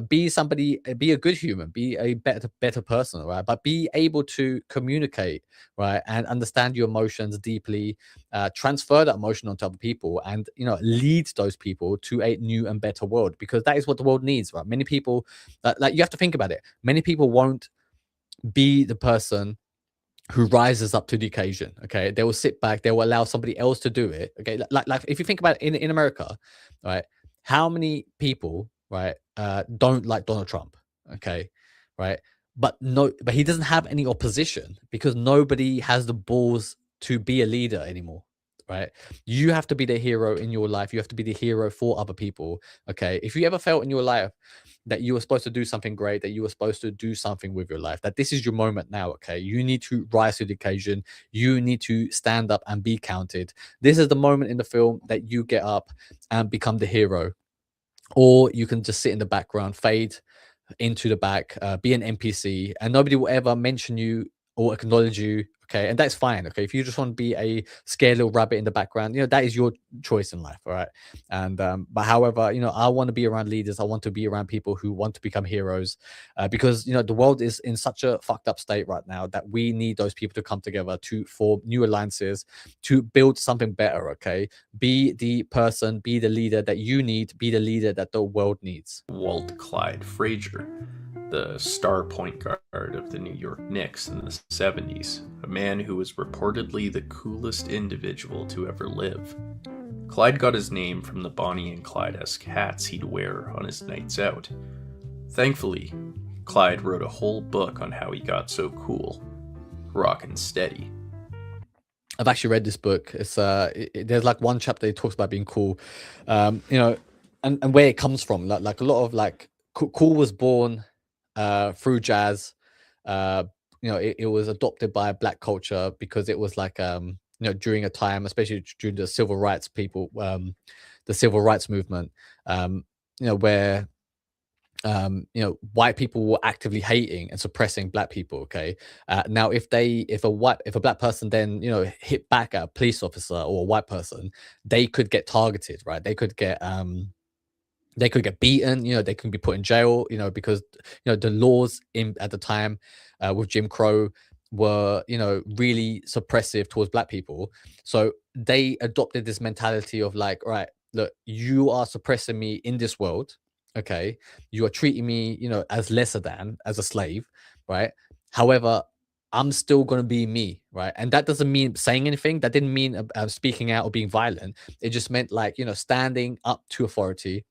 Be somebody, be a good human, be a better person, right? But be able to communicate, right, and understand your emotions deeply, transfer that emotion onto other people, and lead those people to a new and better world, because that is what the world needs, right? Many people, like, you have to think about it. Many people won't be the person who rises up to the occasion. Okay, they will sit back, they will allow somebody else to do it. Okay, like if you think about it, in America, right, how many people, right, don't like Donald Trump? Okay, right, but he doesn't have any opposition because nobody has the balls to be a leader anymore. Right, you have to be the hero in your life. You have to be the hero for other people. Okay, if you ever felt in your life that you were supposed to do something great, that you were supposed to do something with your life, that this is your moment now. Okay, you need to rise to the occasion. You need to stand up and be counted. This is the moment in the film that you get up and become the hero, or you can just sit in the background, fade into the back, be an NPC, and nobody will ever mention you or acknowledge you. Okay, and that's fine. Okay, if you just want to be a scared little rabbit in the background, that is your choice in life. All right, and but however, I want to be around leaders. I want to be around people who want to become heroes, because the world is in such a fucked up state right now that we need those people to come together to form new alliances to build something better. Okay, be the person, be the leader that you need, be the leader that the world needs. Walt Clyde Frazier, the star point guard of the New York Knicks in the 70s, a man who was reportedly the coolest individual to ever live. Clyde got his name from the Bonnie and Clyde-esque hats he'd wear on his nights out. Thankfully, Clyde wrote a whole book on how he got so cool. Rockin' Steady. I've actually read this book. It's there's like one chapter that talks about being cool, and where it comes from. Like a lot of like cool was born through jazz. It was adopted by black culture because it was like during a time, especially during the civil rights the civil rights movement, where white people were actively hating and suppressing black people. Okay, now if a black person then hit back at a police officer or a white person, they could get targeted, right? They could get beaten, they can be put in jail, because the laws in at the time, with Jim Crow, were really suppressive towards black people. So they adopted this mentality of like, right, look, you are suppressing me in this world. Okay, you are treating me as lesser than, as a slave, right? However, I'm still going to be me, right? And that doesn't mean saying anything. That didn't mean speaking out or being violent. It just meant like standing up to authority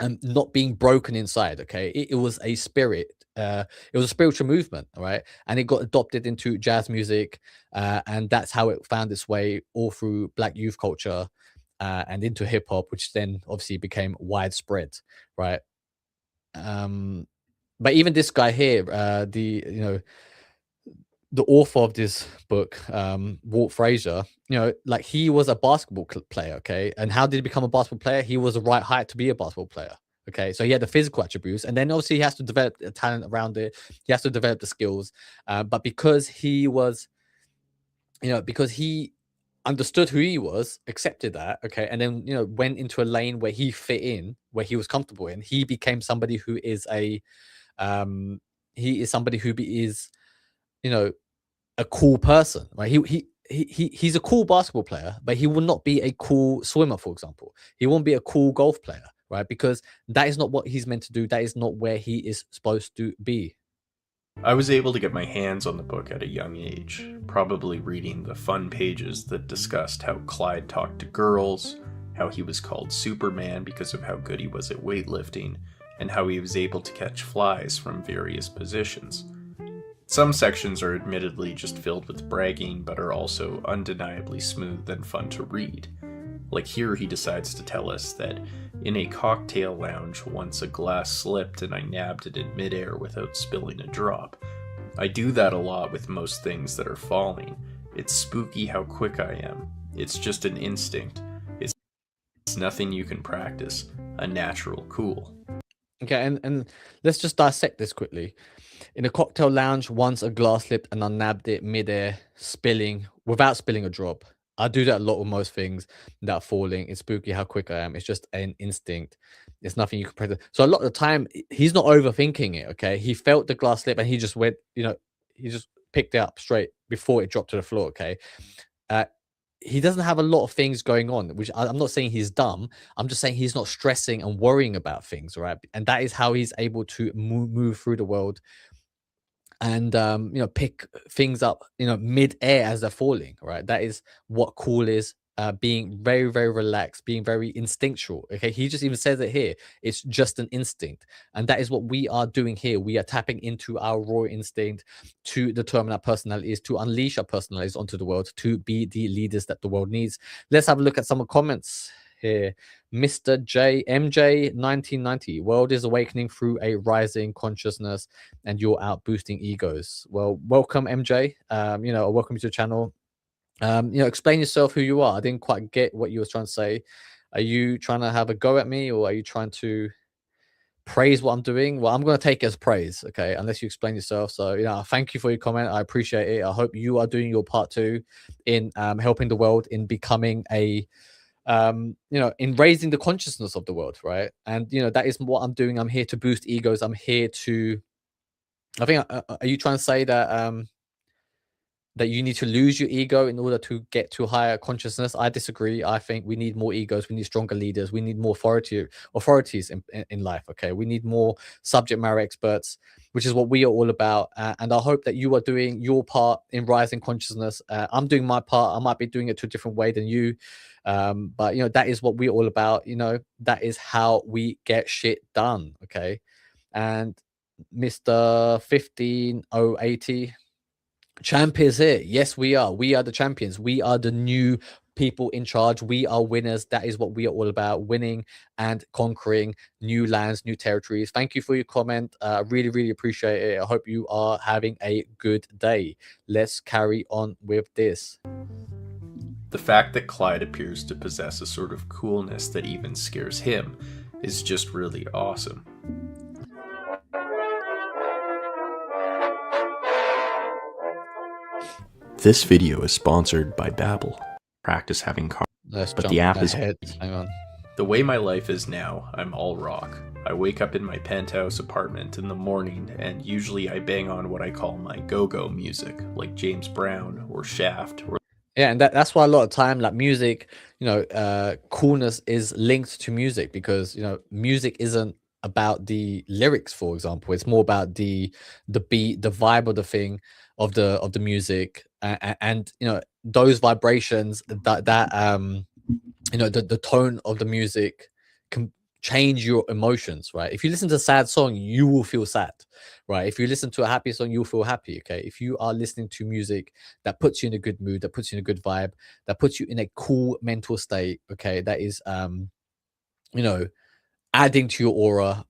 and not being broken inside. Okay, it was a spirit, it was a spiritual movement, all right, and it got adopted into jazz music, and that's how it found its way all through black youth culture, and into hip-hop, which then obviously became widespread, right? But even this guy here, the author of this book, Walt Frazier, like he was a basketball player, okay? And how did he become a basketball player? He was the right height to be a basketball player, okay? So he had the physical attributes, and then obviously he has to develop the talent around it. He has to develop the skills. But because he was, because he understood who he was, accepted that, okay, and then went into a lane where he fit in, where he was comfortable in, he became somebody who is somebody who is, you know a cool person, right? He's a cool basketball player, but he will not be a cool swimmer, for example. He won't be a cool golf player, right? Because that is not what he's meant to do. That is not where he is supposed to be. I was able to get my hands on the book at a young age, probably reading the fun pages that discussed how Clyde talked to girls, how he was called Superman because of how good he was at weightlifting, and how he was able to catch flies from various positions. Some sections are admittedly just filled with bragging, but are also undeniably smooth and fun to read. Like here, he decides to tell us that in a cocktail lounge, once a glass slipped and I nabbed it in midair without spilling a drop. I do that a lot with most things that are falling. It's spooky how quick I am. It's just an instinct. It's nothing you can practice. A natural cool. Okay, and let's just dissect this quickly. In a cocktail lounge, once a glass slipped and I nabbed it midair, spilling without spilling a drop. I do that a lot with most things that are falling. It's spooky how quick I am. It's just an instinct. It's nothing you can predict. So a lot of the time, he's not overthinking it. Okay, he felt the glass slip and he just went. He just picked it up straight before it dropped to the floor. Okay, uh, he doesn't have a lot of things going on, which I'm not saying he's dumb. I'm just saying he's not stressing and worrying about things, right? And that is how he's able to move through the world and pick things up mid-air as they're falling, right? That is what cool is. Being very, very relaxed, being very instinctual. Okay, he just even says it here. It's just an instinct, and that is what we are doing here. We are tapping into our raw instinct to determine our personalities, to unleash our personalities onto the world, to be the leaders that the world needs. Let's have a look at some comments here. Mr. J MJ 1990. World is awakening through a rising consciousness, and you're out boosting egos. Well, welcome, MJ. Welcome to the channel. Explain yourself, who you are. I didn't quite get what you were trying to say. Are you trying to have a go at me, or are you trying to praise what I'm doing? Well, I'm going to take it as praise, okay, unless you explain yourself. So, thank you for your comment. I appreciate it. I hope you are doing your part too in helping the world, in becoming in raising the consciousness of the world, right? And that is what I'm doing. I'm here to boost egos. I'm here to, I think, are you trying to say that you need to lose your ego in order to get to higher consciousness? I disagree. I think we need more egos. We need stronger leaders. We need more authorities in life. Okay, we need more subject matter experts, which is what we are all about. And I hope that you are doing your part in rising consciousness. I'm doing my part. I might be doing it to a different way than you, but that is what we're all about. That is how we get shit done. Okay, and Mr. 15080. Champ is here. Yes, we are. We are the champions. We are the new people in charge. We are winners. That is what we are all about, winning and conquering new lands, new territories. Thank you for your comment. Really, really appreciate it. I hope you are having a good day. Let's carry on with this. The fact that Clyde appears to possess a sort of coolness that even scares him is just really awesome. This video is sponsored by Babbel. Practice having cars, but the app is... Hang on. The way my life is now, I'm all rock. I wake up in my penthouse apartment in the morning, and usually I bang on what I call my go-go music, like James Brown or Shaft. Yeah, and that's why a lot of time, like music, coolness is linked to music, because music isn't about the lyrics, for example. It's more about the beat, the vibe of the thing, of the music, and those vibrations, the tone of the music can change your emotions, right? If you listen to a sad song, you will feel sad, right? If you listen to a happy song, you'll feel happy. Okay, if you are listening to music that puts you in a good mood, that puts you in a good vibe, that puts you in a cool mental state, okay, that is adding to your aura,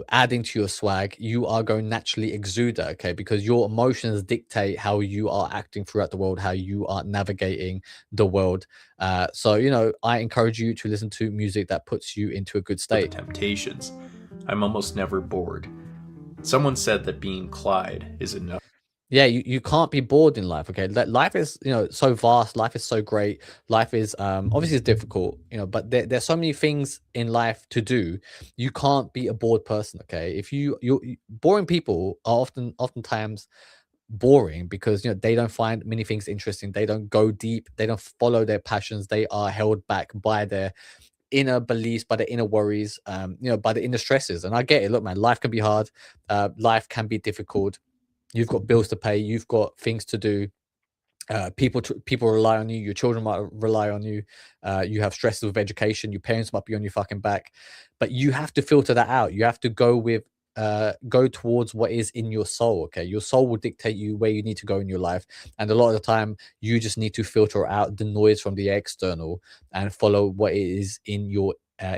adding to your swag, you are going to naturally exude that, okay? Because your emotions dictate how you are acting throughout the world, how you are navigating the world. So, I encourage you to listen to music that puts you into a good state. The temptations. I'm almost never bored. Someone said that being Clyde is enough. Yeah, you can't be bored in life. Okay, life is so vast. Life is so great. Life is obviously it's difficult, but there's so many things in life to do. You can't be a bored person. Okay, if you boring people are oftentimes boring because they don't find many things interesting. They don't go deep. They don't follow their passions. They are held back by their inner beliefs, by the inner worries, by the inner stresses. And I get it. Look, man, life can be hard. Life can be difficult. You've got bills to pay. You've got things to do. People rely on you, your children might rely on you, you have stresses with education, your parents might be on your fucking back, but you have to filter that out. You have to go towards what is in your soul. Okay, your soul will dictate you where you need to go in your life, and a lot of the time you just need to filter out the noise from the external and follow what is in your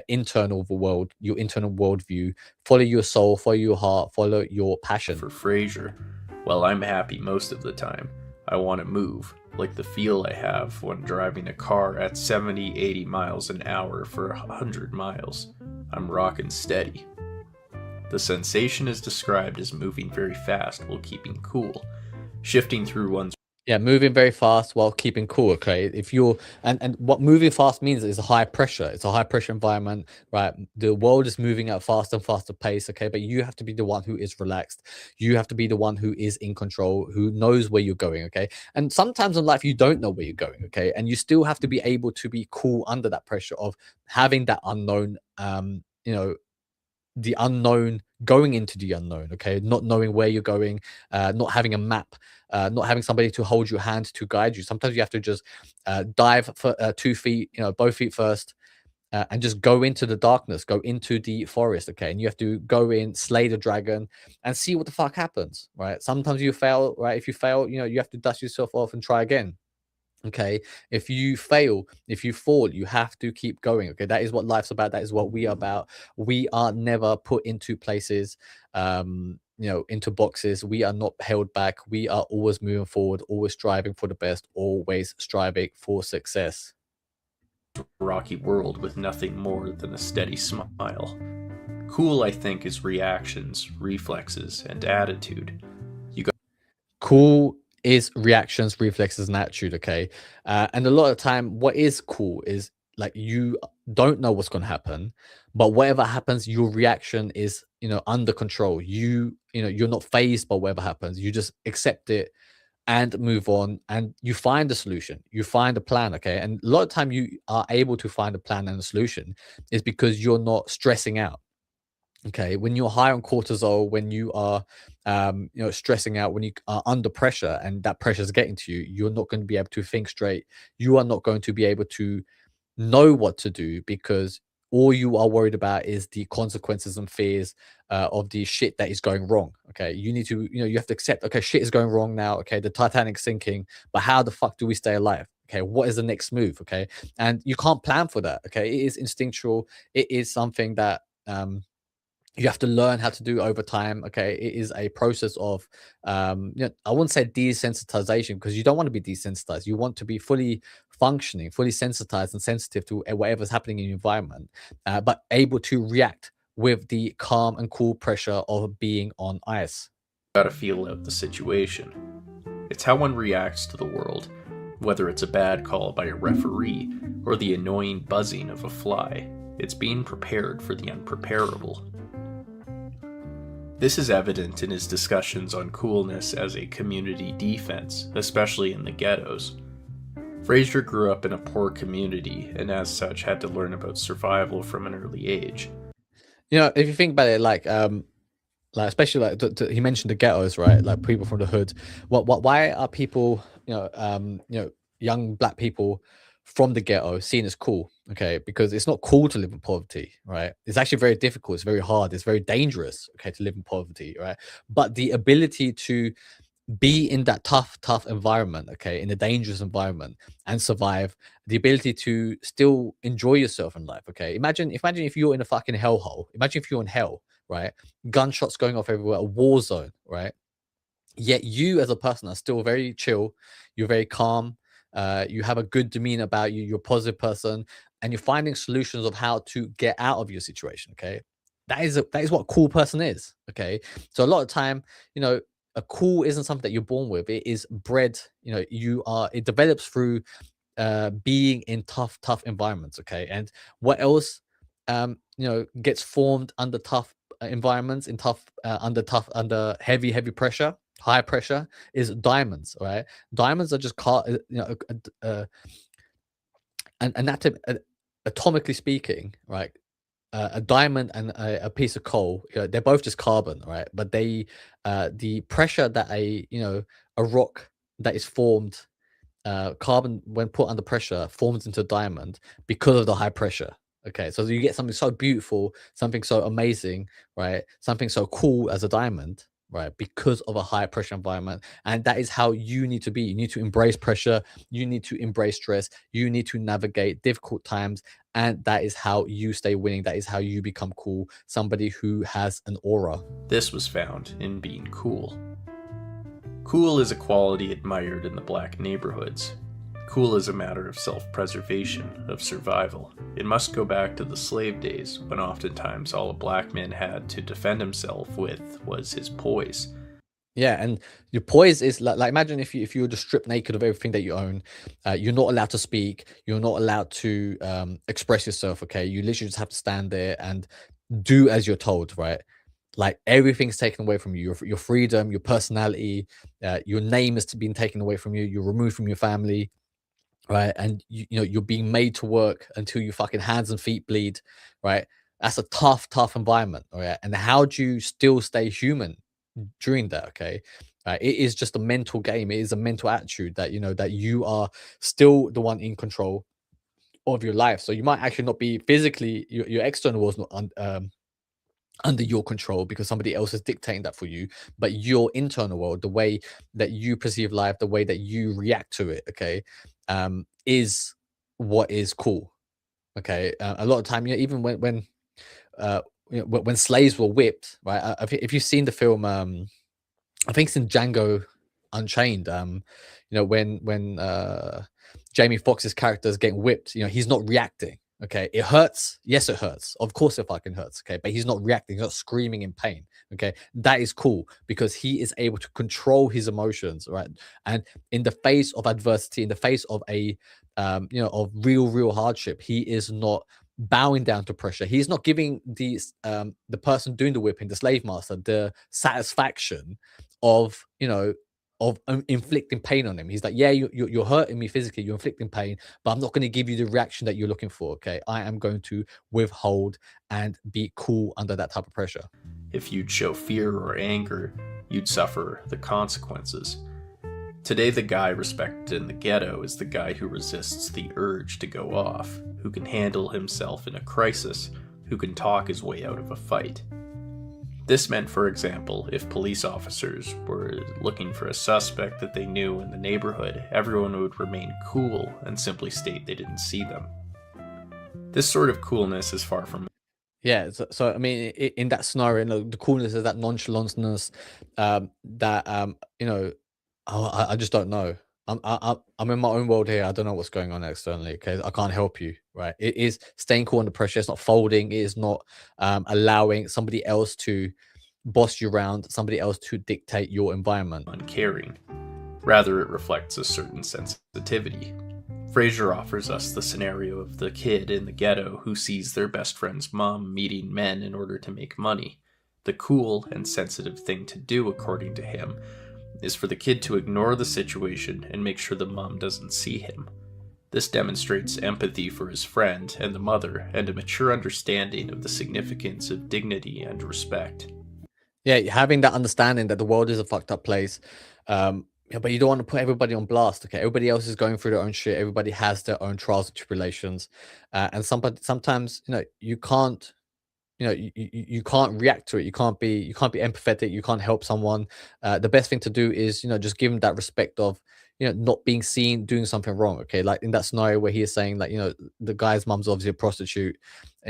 internal world, your internal worldview. Follow your soul, follow your heart, follow your passion. For Frasier, while I'm happy most of the time, I want to move, like the feel I have when driving a car at 70, 80 miles an hour for 100 miles. I'm rockin' steady. The sensation is described as moving very fast while keeping cool, shifting through one's Yeah, moving very fast while keeping cool. Okay, if you're and what moving fast means is a high pressure. It's a high pressure environment, right? The world is moving at a faster and faster pace. Okay, but you have to be the one who is relaxed. You have to be the one who is in control, who knows where you're going. Okay, and sometimes in life you don't know where you're going. Okay, and you still have to be able to be cool under that pressure of having that unknown. The unknown, going into the unknown, okay, not knowing where you're going, not having a map, not having somebody to hold your hand to guide you. Sometimes you have to just dive for 2 feet, both feet first, and just go into the darkness, go into the forest, okay, and you have to go in, slay the dragon, and see what the fuck happens, right? Sometimes you fail, right? If you fail, you have to dust yourself off and try again. Okay, if you fail, if you fall, you have to keep going. Okay, that is what life's about. That is what we are about. We are never put into places, into boxes. We are not held back. We are always moving forward, always striving for the best, always striving for success. rocky world with nothing more than a steady smile. Cool, I think, is reactions, reflexes, and attitude. Cool is reactions, reflexes, and attitude. Okay, and a lot of time, what is cool is like you don't know what's going to happen, but whatever happens, your reaction is under control. You're not phased by whatever happens. You just accept it and move on, and you find a solution. You find a plan. Okay, and a lot of time you are able to find a plan and a solution is because you're not stressing out. Okay, when you're high on cortisol, when you are, stressing out, when you are under pressure, and that pressure is getting to you, you're not going to be able to think straight. You are not going to be able to know what to do because all you are worried about is the consequences and fears of the shit that is going wrong. Okay, you need to, you have to accept. Okay, shit is going wrong now. Okay, the Titanic's sinking, but how the fuck do we stay alive? Okay, what is the next move? Okay, and you can't plan for that. Okay, it is instinctual. It is something that you have to learn how to do over time. Okay, it is a process of I wouldn't say desensitization, because you don't want to be desensitized. You want to be fully functioning, fully sensitized and sensitive to whatever's happening in your environment, but able to react with the calm and cool pressure of being on ice. Gotta feel out the situation. It's how one reacts to the world, whether it's a bad call by a referee or the annoying buzzing of a fly. It's being prepared for the unpreparable. This is evident in his discussions on coolness as a community defense, especially in the ghettos. Frasier grew up in a poor community and as such had to learn about survival from an early age. If you think about it, like especially like he mentioned the ghettos, right? Like people from the hood. Why are people, young black people from the ghetto seen as cool? Okay, because it's not cool to live in poverty, right? It's actually very difficult. It's very hard. It's very dangerous. Okay, to live in poverty, right? But the ability to be in that tough environment, okay, in a dangerous environment and survive, the ability to still enjoy yourself in life. Okay, imagine if you're in a fucking hellhole. Imagine if you're in hell, right? Gunshots going off everywhere, a war zone, right? Yet you as a person are still very chill. You're very calm. You have a good demeanor about you. You're a positive person, and you're finding solutions of how to get out of your situation. Okay, that is what a cool person is. Okay, so a lot of time, a cool isn't something that you're born with. It is bred. It develops through being in tough environments. Okay, and what else gets formed under tough environments, in under heavy pressure, high pressure, is diamonds. Right, diamonds are just atomically speaking, right? A diamond and a piece of coal, they're both just carbon, right? But the pressure that a rock that is formed carbon, when put under pressure, forms into diamond because of the high pressure. Okay, so you get something so beautiful, something so amazing, right? Something so cool as a diamond, right? Because of a high pressure environment. And that is how you need to be. You need to embrace pressure, you need to embrace stress, you need to navigate difficult times. And that is how you stay winning. That is how you become cool, somebody who has an aura. This was found in being cool. Cool is a quality admired in the black neighborhoods. Cool is a matter of self-preservation, of survival. It must go back to the slave days, when oftentimes all a black man had to defend himself with was his poise. Yeah, and your poise is like imagine if you were just stripped naked of everything that you own, you're not allowed to speak, you're not allowed to express yourself. Okay, you literally just have to stand there and do as you're told, right? Like everything's taken away from you, your freedom, your personality, your name has been taken away from you. You're removed from your family, right? And you know you're being made to work until your fucking hands and feet bleed, right? That's a tough environment, all right? And how do you still stay human during that? Okay, it is just a mental game. It is a mental attitude that you know that you are still the one in control of your life. So you might actually not be physically your external world's not under your control because somebody else is dictating that for you, but your internal world, the way that you perceive life, the way that you react to it, okay, is what is cool. Okay, a lot of time, you know, even uh, when slaves were whipped, right? If you've seen the film, I think it's in Django Unchained. You know, when Jamie Foxx's character is getting whipped, you know, he's not reacting. Okay, it hurts. Yes, it hurts. Of course, it fucking hurts. Okay, but he's not reacting. He's not screaming in pain. Okay, that is cool because he is able to control his emotions, right? And in the face of adversity, in the face of a, you know, of real hardship, he is not bowing down to pressure. He's not giving the person doing the whipping, the slave master, the satisfaction of, you know, of inflicting pain on him. He's like, yeah, you're hurting me physically, you're inflicting pain, but I'm not going to give you the reaction that you're looking for. Okay, I am going to withhold and be cool under that type of pressure. If you'd show fear or anger, you'd suffer the consequences. Today, the guy respected in the ghetto is the guy who resists the urge to go off, who can handle himself in a crisis, who can talk his way out of a fight. This meant, for example, if police officers were looking for a suspect that they knew in the neighborhood, everyone would remain cool and simply state they didn't see them. This sort of coolness is far from. Yeah, so I mean, in that scenario, you know, the coolness is that nonchalantness, that you know, oh, I just don't know. I'm in my own world here. I don't know what's going on externally. Okay, I can't help you. Right? It is staying cool under pressure. It's not folding. It is not allowing somebody else to boss you around. Somebody else to dictate your environment. Uncaring. Rather, it reflects a certain sensitivity. Fraser offers us the scenario of the kid in the ghetto who sees their best friend's mom meeting men in order to make money. The cool and sensitive thing to do, according to him, is for the kid to ignore the situation and make sure the mom doesn't see him. This demonstrates empathy for his friend and the mother and a mature understanding of the significance of dignity and respect. Yeah, having that understanding that the world is a fucked up place. Yeah, but you don't want to put everybody on blast. Okay, everybody else is going through their own shit. Everybody has their own trials and tribulations, and sometimes you know you can't, you know, you can't react to it. You can't be empathetic. You can't help someone. The best thing to do is, you know, just give them that respect of, you know, not being seen doing something wrong. Okay, like in that scenario where he is saying like, you know, the guy's mum's obviously a prostitute,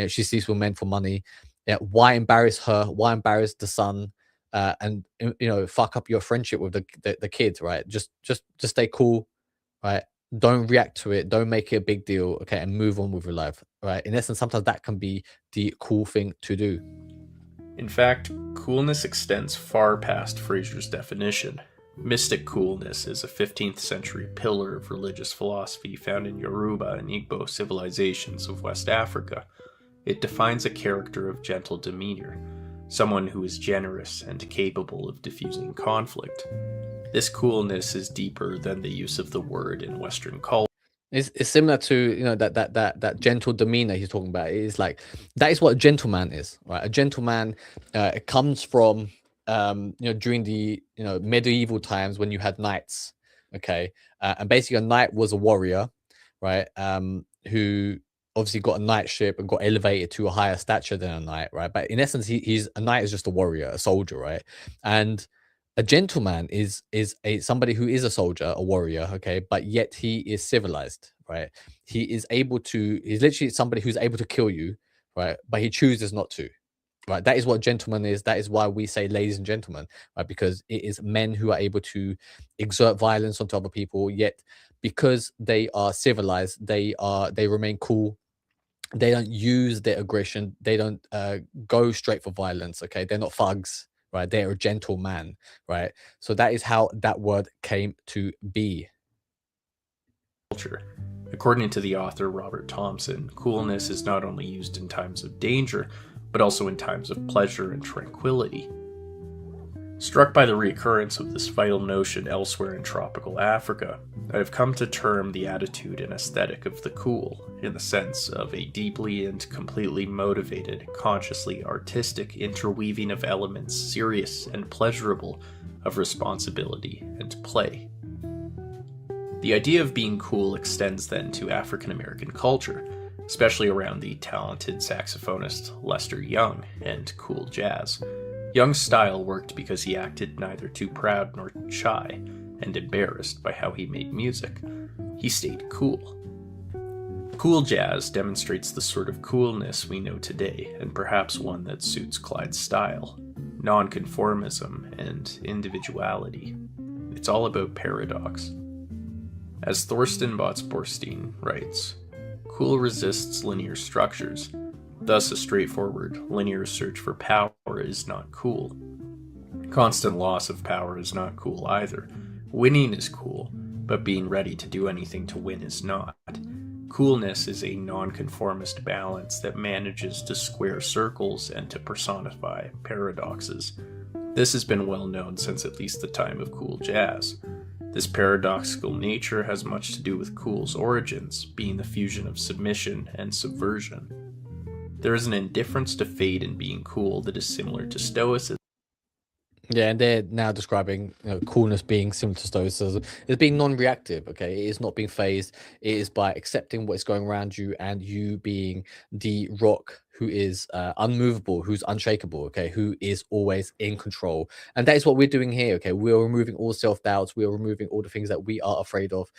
she sees women for money. Yeah, why embarrass her? Why embarrass the son? And you know, fuck up your friendship with the kid, right? Just stay cool, right? Don't react to it. Don't make it a big deal. Okay, and move on with your life, right? In essence, sometimes that can be the cool thing to do. In fact, coolness extends far past Fraser's definition. Mystic coolness is a 15th century pillar of religious philosophy found in Yoruba and Igbo civilizations of West Africa. It defines a character of gentle demeanor, someone who is generous and capable of diffusing conflict. This coolness is deeper than the use of the word in Western culture. It's similar to, you know, that gentle demeanor he's talking about. It is like that is what a gentleman is, right? A gentleman, it comes from you know, during the, you know, medieval times when you had knights, Okay, and basically a knight was a warrior, right? Who obviously got a knightship and got elevated to a higher stature than a knight, right? But in essence, he's a knight is just a warrior, a soldier, right? And a gentleman is a somebody who is a soldier, a warrior, okay, but yet he is civilized, right? He is able to. He's literally somebody who's able to kill you, right? But he chooses not to. Right, that is what gentleman is. That is why we say ladies and gentlemen, right? Because it is men who are able to exert violence onto other people, yet because they are civilized, they remain cool. They don't use their aggression. They don't go straight for violence. Okay, they're not thugs, right? They're a gentleman, right? So that is how that word came to be. Culture. According to the author Robert Thompson, coolness is not only used in times of danger, but also in times of pleasure and tranquility. Struck by the recurrence of this vital notion elsewhere in tropical Africa, I have come to term the attitude and aesthetic of the cool in the sense of a deeply and completely motivated, consciously artistic interweaving of elements serious and pleasurable, of responsibility and play. The idea of being cool extends then to African American culture, especially around the talented saxophonist Lester Young and cool jazz. Young's style worked because he acted neither too proud nor shy and embarrassed by how he made music. He stayed cool. Cool jazz demonstrates the sort of coolness we know today, and perhaps one that suits Clyde's style: nonconformism and individuality. It's all about paradox. As Thorsten Botsborstein writes, cool resists linear structures. Thus, a straightforward, linear search for power is not cool. Constant loss of power is not cool either. Winning is cool, but being ready to do anything to win is not. Coolness is a nonconformist balance that manages to square circles and to personify paradoxes. This has been well known since at least the time of cool jazz. This paradoxical nature has much to do with cool's origins, being the fusion of submission and subversion. There is an indifference to fate in being cool that is similar to stoicism. Yeah, and they're now describing coolness being similar to stoicism. It's being non-reactive. Okay, it is not being phased. It is by accepting what is going around you and you being the rock who is unmovable, who's unshakable. Okay, who is always in control, and that is what we're doing here. Okay, we are removing all self-doubts. We are removing all the things that we are afraid of,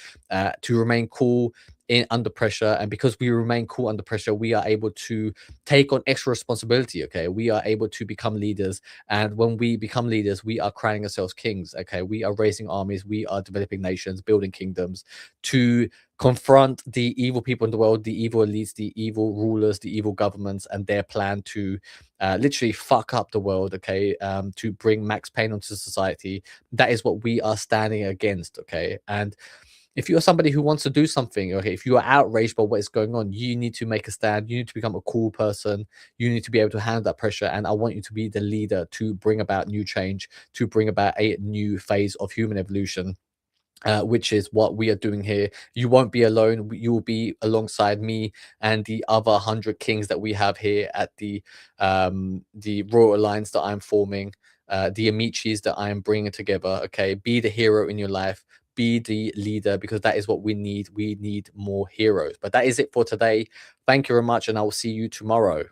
to remain cool in under pressure. And because we remain cool under pressure, we are able to take on extra responsibility. Okay, we are able to become leaders, and when we become leaders, we are crowning ourselves kings. Okay, we are raising armies, we are developing nations, building kingdoms to confront the evil people in the world, the evil elites, the evil rulers, the evil governments, and their plan to literally fuck up the world. Okay, to bring max pain onto society. That is what we are standing against. Okay, and if you're somebody who wants to do something, okay, if you are outraged by what is going on, you need to make a stand. You need to become a cool person. You need to be able to handle that pressure. And I want you to be the leader to bring about new change, to bring about a new phase of human evolution. Which is what we are doing here. You won't be alone. You will be alongside me and the other 100 kings that we have here at the Royal Alliance that I'm forming, the Amicis that I am bringing together. Okay, be the hero in your life. Be the leader, because that is what we need. We need more heroes. But that is it for today. Thank you very much, and I will see you tomorrow.